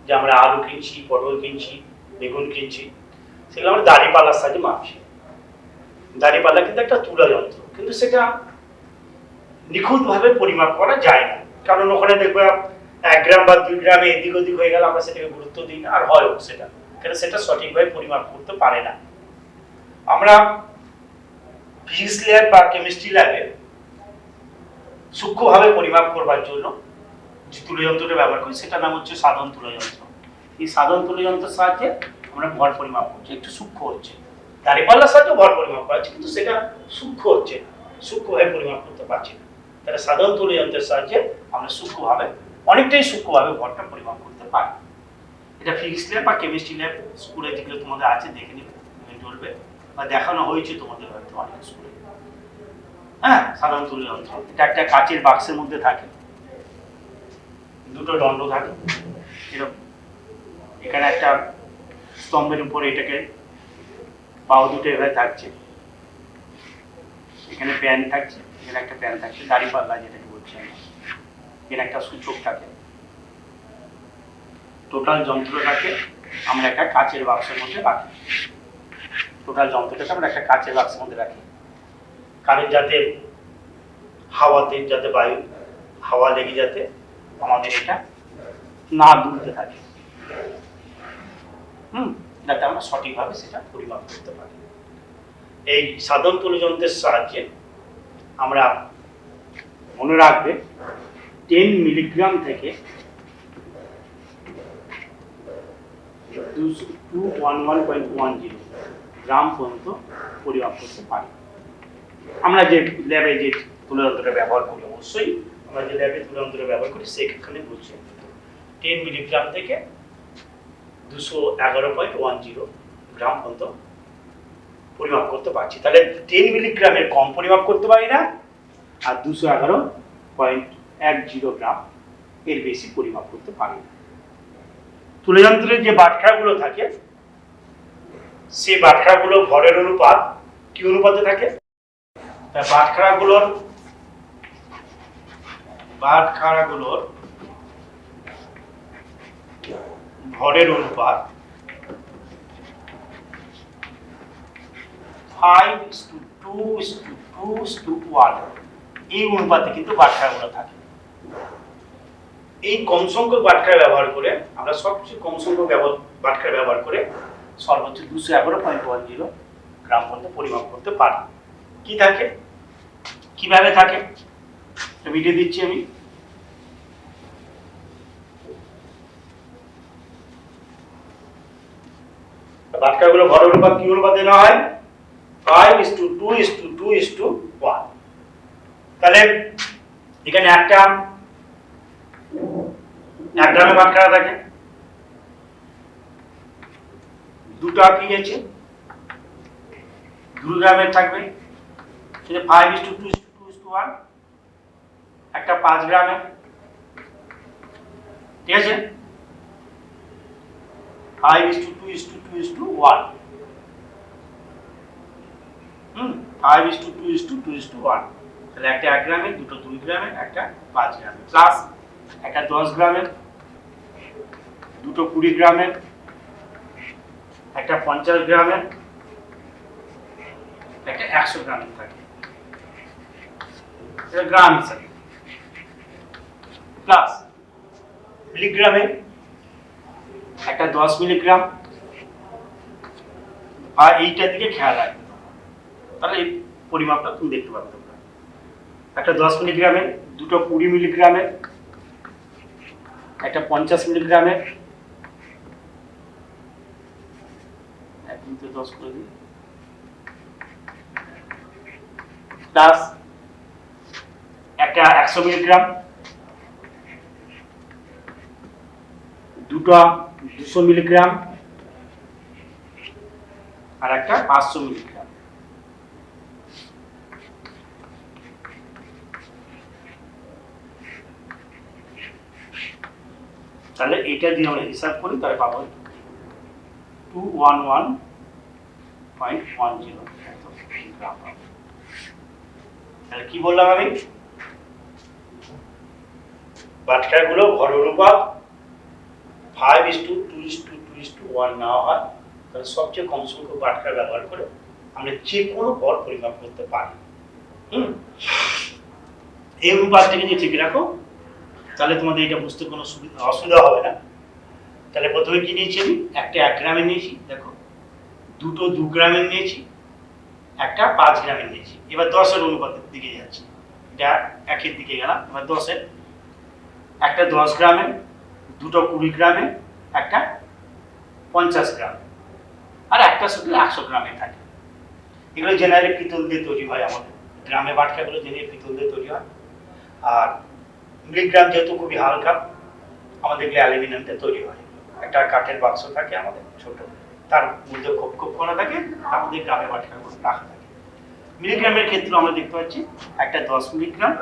যে আমরা আলু কিনছি, পটল কিনছি, বেগুন কিনছি, সেগুলো আমরা দাঁড়িপাল্লার সাহায্যে মাপছি। দাঁড়িপাল্লা কিন্তু একটা তুলা যন্ত্র, কিন্তু সেটা নিখুঁতভাবে পরিমাপ করা যায় না, কারণ ওখানে দেখবে 1 গ্রাম বা 2 গ্রামে এদিক ওদিক হয়ে গেল আমরা সেটাকে গুরুত্ব দিই না, আর হয় সেটা, কারণ সেটা সঠিকভাবে পরিমাপ করতে পারে না। আমরা ফিজিক্স ল্যাব বা কেমিস্ট্রি ল্যাবে সূক্ষ্মভাবে পরিমাপ করবার জন্য যে তুলযন্ত্রটা ব্যবহার করি সেটার নাম হচ্ছে সাধারণ তুলযন্ত্র। এই সাধারণ তুলযন্ত্রের সাহায্যে আমরা ভর পরিমাপ করছি, একটু সূক্ষ্ম হচ্ছে। দাঁড়িপাল্লার সাহায্যে ভর পরিমাপ করা হচ্ছে, কিন্তু সেটা সূক্ষ্ম হচ্ছে, সূক্ষ্মভাবে পরিমাপ করতে পারছি না। তাহলে সাধারণ তুলযন্ত্রের সাহায্যে আমরা সূক্ষ্মভাবে, অনেকটাই সূক্ষ্মভাবে ভরটা পরিমাপ করতে পারি। এটা ফিজিক্স ল্যাব বা কেমিস্ট্রি ল্যাব স্কুলে যেগুলো তোমাদের আছে দেখে নিবে, চলবে, বা দেখানো হয়েছে তোমাদের হয়তো অনেক স্কুলে। হ্যাঁ, সাধারণ তুলযন্ত্র এটা একটা কাচের বাক্সের মধ্যে থাকে, দুটো দণ্ড থাকে এরকম। এখানে একটা স্তম্ভের উপরে এটাকে বাহু দুটো এভাবে থাকছে, এখানে প্যান থাকছে, এখানে একটা প্যান থাকছে, দাঁড়িপাল্লা যেটাকে বলছি আমরা, এখানে একটা সূচক থাকে। টোটাল যন্ত্রটাকে আমরা একটা কাচের বাক্সের মধ্যে রাখি, টোটাল যন্ত্রটাকে আমরা একটা কাচের বাক্সের মধ্যে রাখি, কারণ যাতে হাওয়াতে, যাতে বায়ু হাওয়া লেগে যাতে আমাদের এটা না দুলতে থাকে, যাতে আমরা সঠিকভাবে সেটা পরিমাপ করতে পারি। এই সাধারণ তুলযন্ত্রের সাহায্যে আমরা মনে রাখবে 10 মিলিগ্রাম থেকে 211.10 গ্রাম পর্যন্ত পরিমাপ করতে পারি। আমরা যে ল্যাবে যে তুলযন্ত্রটা ব্যবহার করি, অবশ্যই আমরা যে ল্যাবে তুলযন্ত্র ব্যবহার করি সেখানে বলছি 10 মিলিগ্রাম থেকে 211.10 গ্রাম পর্যন্ত পরিমাপ করতে পারছি। তাহলে 10 মিলিগ্রামের কম পরিমাপ করতে পারি না, আর 211.10 গ্রাম এর বেশি পরিমাপ করতে পারি না। তুলযন্ত্রের যে বাটখারাগুলো থাকে সেই বাটখারাগুলো ভরের অনুপাত কি অনুপাতে থাকে? বাটখারাগুলোর ভরের অনুপাত 5:2:2:1 এই অনুপাতে কিন্তু বাটখারাগুলো থাকে। এই কম সংখ্যক বাটখারা ব্যবহার করে আমরা সবচেয়ে কম সংখ্যক বাটখারা ব্যবহার করে সর্বোচ্চ 211.10 গ্রাম পর্যন্ত পরিমাপ করতে পারি। কি থাকে, কিভাবে থাকে ভিডিও দিচ্ছি আমি। বাটখারাগুলো ভরের অনুপাত কি অনুপাতে নেওয়া হয়? 5:2:2:1। তাহলে এখানে একটা 1 গ্রামের বাটখারা থাকে, দুটো কি গেছে 2 গ্রামের থাকবে, সেটা 5:2:2:1। একটা 5 গ্রামের, ঠিক আছে, 5:2:2:1। 5:2:2:1। তাহলে একটা 1 গ্রামের, দুটো 2 গ্রামের, একটা 5 গ্রামের, প্লাস একটা 10 গ্রামের, দুটো 20 গ্রামের, একটা 50 গ্রামের, একটা 100 গ্রামের থাকে, এটা গ্রাম হিসাবে, প্লাস মিলিগ্রামে একটা 10 মিলিগ্রাম। আর এইটার দিকে খেয়াল রাখবে, তাহলে এই পরিমাপটা তুমি দেখতে পাবে তোমরা। একটা 10 মিলিগ্রামের, দুটো 20 মিলিগ্রামের, একটা 50 মিলিগ্রামের, 10 করে দিই, প্লাস একটা 100 মিলিগ্রাম, দুটো 200 মিলিগ্রাম, আর একটা 500 মিলিগ্রাম। তাহলে এটা দিয়ে আমরা হিসাব করি, তাহলে পাবো 211.10 গ্রাম পাবো। তাহলে কি বললাম আমি? বাটখারাগুলো ভরের অনুপাত 5:2:2:1 নেওয়া হয়, তাহলে সবচেয়ে কম সংখ্যক বাটখারা ব্যবহার করে আমরা যে কোনো ভর পরিমাপ করতে পারি। এই অনুপাতটাকে যদি ঠিক রাখো তাহলে তোমাদের এটা বুঝতে কোনো অসুবিধা হবে না। তাহলে প্রথমে কি নিয়েছি আমি, একটা 1 গ্রামের নিয়েছি, দেখো দুটো 2 গ্রামের নিয়েছি, একটা 5 গ্রামের নিয়েছি। এবার 10-এর অনুপাতের দিকে যাচ্ছি, এটা 1-এর দিকে গেলাম। এবার 10-এর, একটা 10 গ্রামের, দুটো 20 গ্রামের, একটা 50 গ্রাম, আর একটা শুধু 100 গ্রামে থাকে। এগুলো জেনারেলি পিতল দিয়ে তৈরি হয়, আমাদের গ্রামে বাটখাগুলো জেনারেলি পিতল দিয়ে তৈরি হয়। আর মিলিগ্রাম যেহেতু খুবই হালকা, আমাদের এগুলো অ্যালুমিনিয়াম দিয়ে তৈরি হয়। একটা কাঠের বাক্স থাকে আমাদের ছোট, তার মধ্যে খোপ খোপ করা থাকে, তার মধ্যে গ্রামে বাটখাগুলো রাখা থাকে। মিলিগ্রামের ক্ষেত্রে আমরা দেখতে পাচ্ছি একটা 10 মিলিগ্রাম,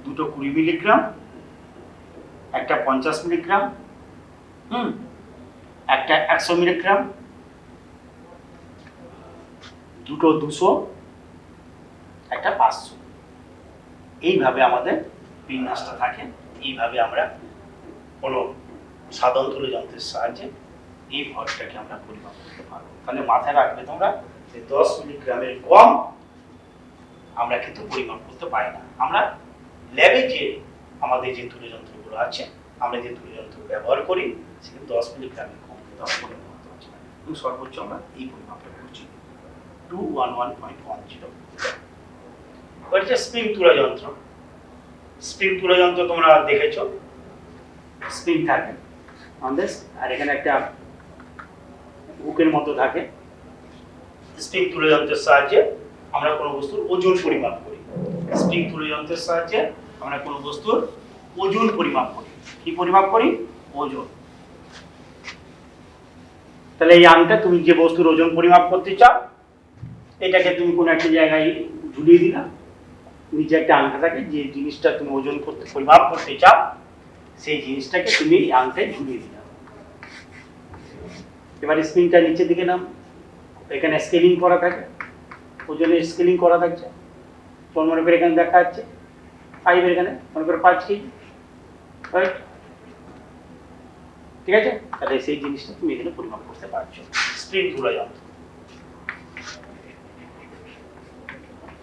দুটো 20 মিলিগ্রাম, একটা 50 মিলিগ্রাম, একটা 100 মিলিগ্রাম, দুটো 200, একটা 500। এইভাবে আমাদের বিন্যাসটা থাকে। এইভাবে আমরা কোনো সাধারণ তুল্য যন্ত্রের সাহায্যে এই ভরটাকে আমরা পরিমাপ করতে পারবো। তাহলে মাথায় রাখবে তোমরা যে 10 মিলিগ্রামের কম আমরা কিন্তু পরিমাপ করতে পারি না। আমরা ল্যাবে যে আমাদের যে তুল্য যন্ত্রগুলো আছে, আমরা যে তুল্য যন্ত্র ব্যবহার করি, সেখানে 10 মিলিগ্রামের কম কিন্তু আমরা পরিমাপ করতে পারছি না। এবং সর্বোচ্চ আমরা এই পরিমাপটা করছি 211.10। এবার হচ্ছে স্প্রিং তুলা যন্ত্র। স্প্রিং তুলা যন্ত্র তোমরা দেখেছো, স্প্রিং থাকে আমাদের, আর এখানে একটা হুকের মতো থাকে। স্প্রিং তুলা যন্ত্রের সাহায্যে আমরা কোনো বস্তুর ওজন পরিমাপ করি। স্প্রিং তুলা যন্ত্রের সাহায্যে আমরা কোনো বস্তুর ওজন পরিমাপ করি। কি পরিমাপ করি? ওজন। তাহলে এই আংটা, তুমি যে বস্তুর ওজন পরিমাপ করতে চাও, এটাকে তুমি কোনো একটা জায়গায় ঝুলিয়ে দিলা, নিচে একটা আংটা থাকে, যে জিনিসটা তুমি ওজন করতে পরিমাপ করতে চাও, সেই জিনিসটাকে তুমি এই আংটায় ঝুলিয়ে দিলা। এবার স্প্রিংটা নিচের দিকে নাম, এখানে স্কেলিং করা থাকে, ওজনের স্কেলিং করা থাকছে। মনে করে এখানে দেখা যাচ্ছে 5, এখানে মনে করে 5 কেজি, রাইট? ঠিক আছে, তাহলে সেই জিনিসটা তুমি এখানে পরিমাপ করতে পারছো, স্প্রিং তুলা যন্ত্র।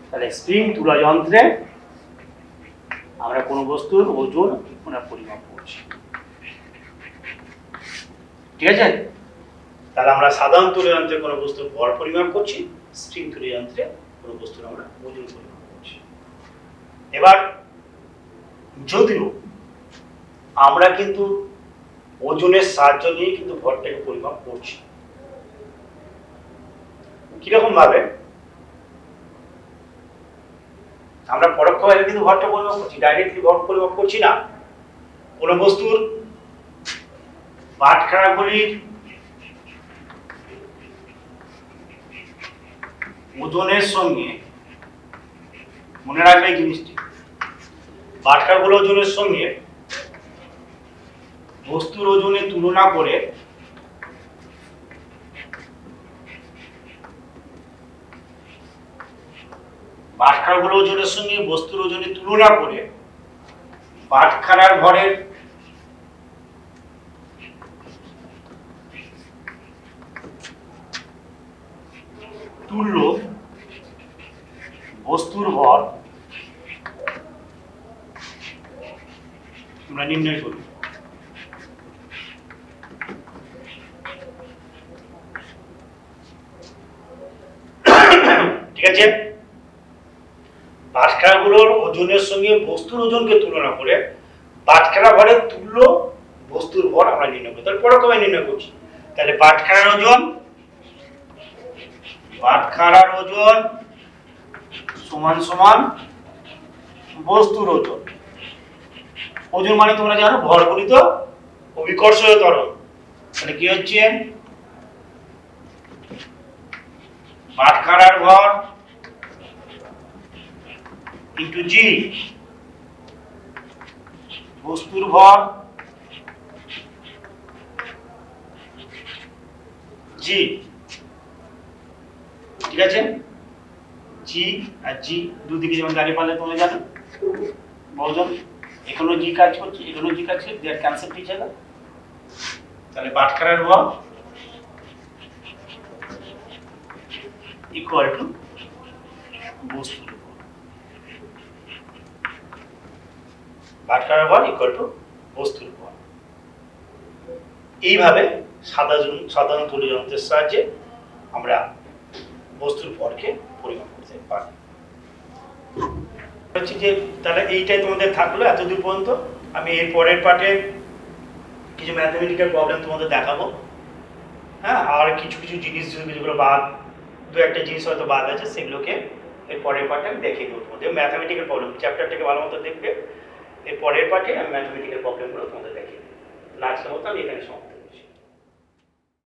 তাহলে স্প্রিং তুলা যন্ত্রে আমরা কোনো বস্তুর ওজন আমরা পরিমাপ করছি। ঠিক আছে, তাহলে আমরা সাধারণ তুলা যন্ত্রে কোনো বস্তুর ভর পরিমাপ করছি, স্প্রিং তুলা যন্ত্রে কোনো বস্তুর আমরা ওজন পরিমাপ করছি। এবার যদিও আমরা কিন্তু ওজনের সাহায্য নিয়ে কিন্তু ভরটাকে পরিমাপ করছি। কিরকম ভাবে? আমরা পরোক্ষভাবে কিন্তু ভরটা পরিমাপ করছি, ডাইরেক্টলি ভর পরিমাপ করছি না। কোনো বস্তুর বাটখারাগুলির ওজনের সঙ্গে, মনে রাখবে এই জিনিসটি, বাটখারাগুলোর ওজনের সঙ্গে বস্তুর ওজনের তুলনা করে বাটখারাগুলোর ওজনের সঙ্গে বস্তুর ওজনের তুলনা করে বাটখারার ভরের তুল্য বস্তুর ভর আমরা নির্ণয় করি। ঠিক আছে, বাটখারাগুলোর ওজনের সঙ্গে বস্তুর ওজনকে তুলনা করে বাটখারা ভরের তুল্য বস্তুর ভর আমরা নির্ণয় করি। তাহলে পরোক্ষভাবে নির্ণয় করছি। তাহলে বাটখারার ওজন সমান সমান বস্তুর ওজন। ওজন মানে তোমরা জানো ভর গুণিত অভিকর্ষীয় ত্বরণ। তাহলে কি হচ্ছে? বাটখারার ভর ইন্টু জি, বস্তুর ভর জি। ঠিক আছে, জি আর জি দুদিকে যেমন দাঁড়িয়ে পারলে তোমরা জানো বহুজন, এখানেও জি কাজ করছে, এখানেও জি কাজ করছে, দেয়ার ক্যান্সেল ইচ আদার। তাহলে বাটখারার ভর ইকুয়াল টু বস্তুর ভর। বাটখারার ভর ইকুয়াল টু বস্তুর ভর। এইভাবে সাধারণ তুল্য যন্ত্রের সাহায্যে আমরা বস্তুর ভরকে পরিমাপ করতে পারি। হচ্ছে যে তাহলে এইটাই তোমাদের থাকলো এতদূর পর্যন্ত। আমি এর পরের পার্টে কিছু ম্যাথমেটিক্যাল প্রবলেম তোমাদের দেখাবো। হ্যাঁ, আর কিছু কিছু জিনিস যেগুলো বাদ, দু একটা জিনিস হয়তো বাদ আছে, সেগুলোকে এর পরের পার্টে আমি দেখিয়ে দেবো তোমাদের। ম্যাথমেটিক্যাল প্রবলেম চ্যাপ্টারটাকে ভালো মতো দেখবে, এর পরের পার্টে আমি ম্যাথমেটিক্যাল প্রবলেমগুলো তোমাদের দেখিয়ে দেবো। আজকের মতো আমি এখানে সমাপ্ত।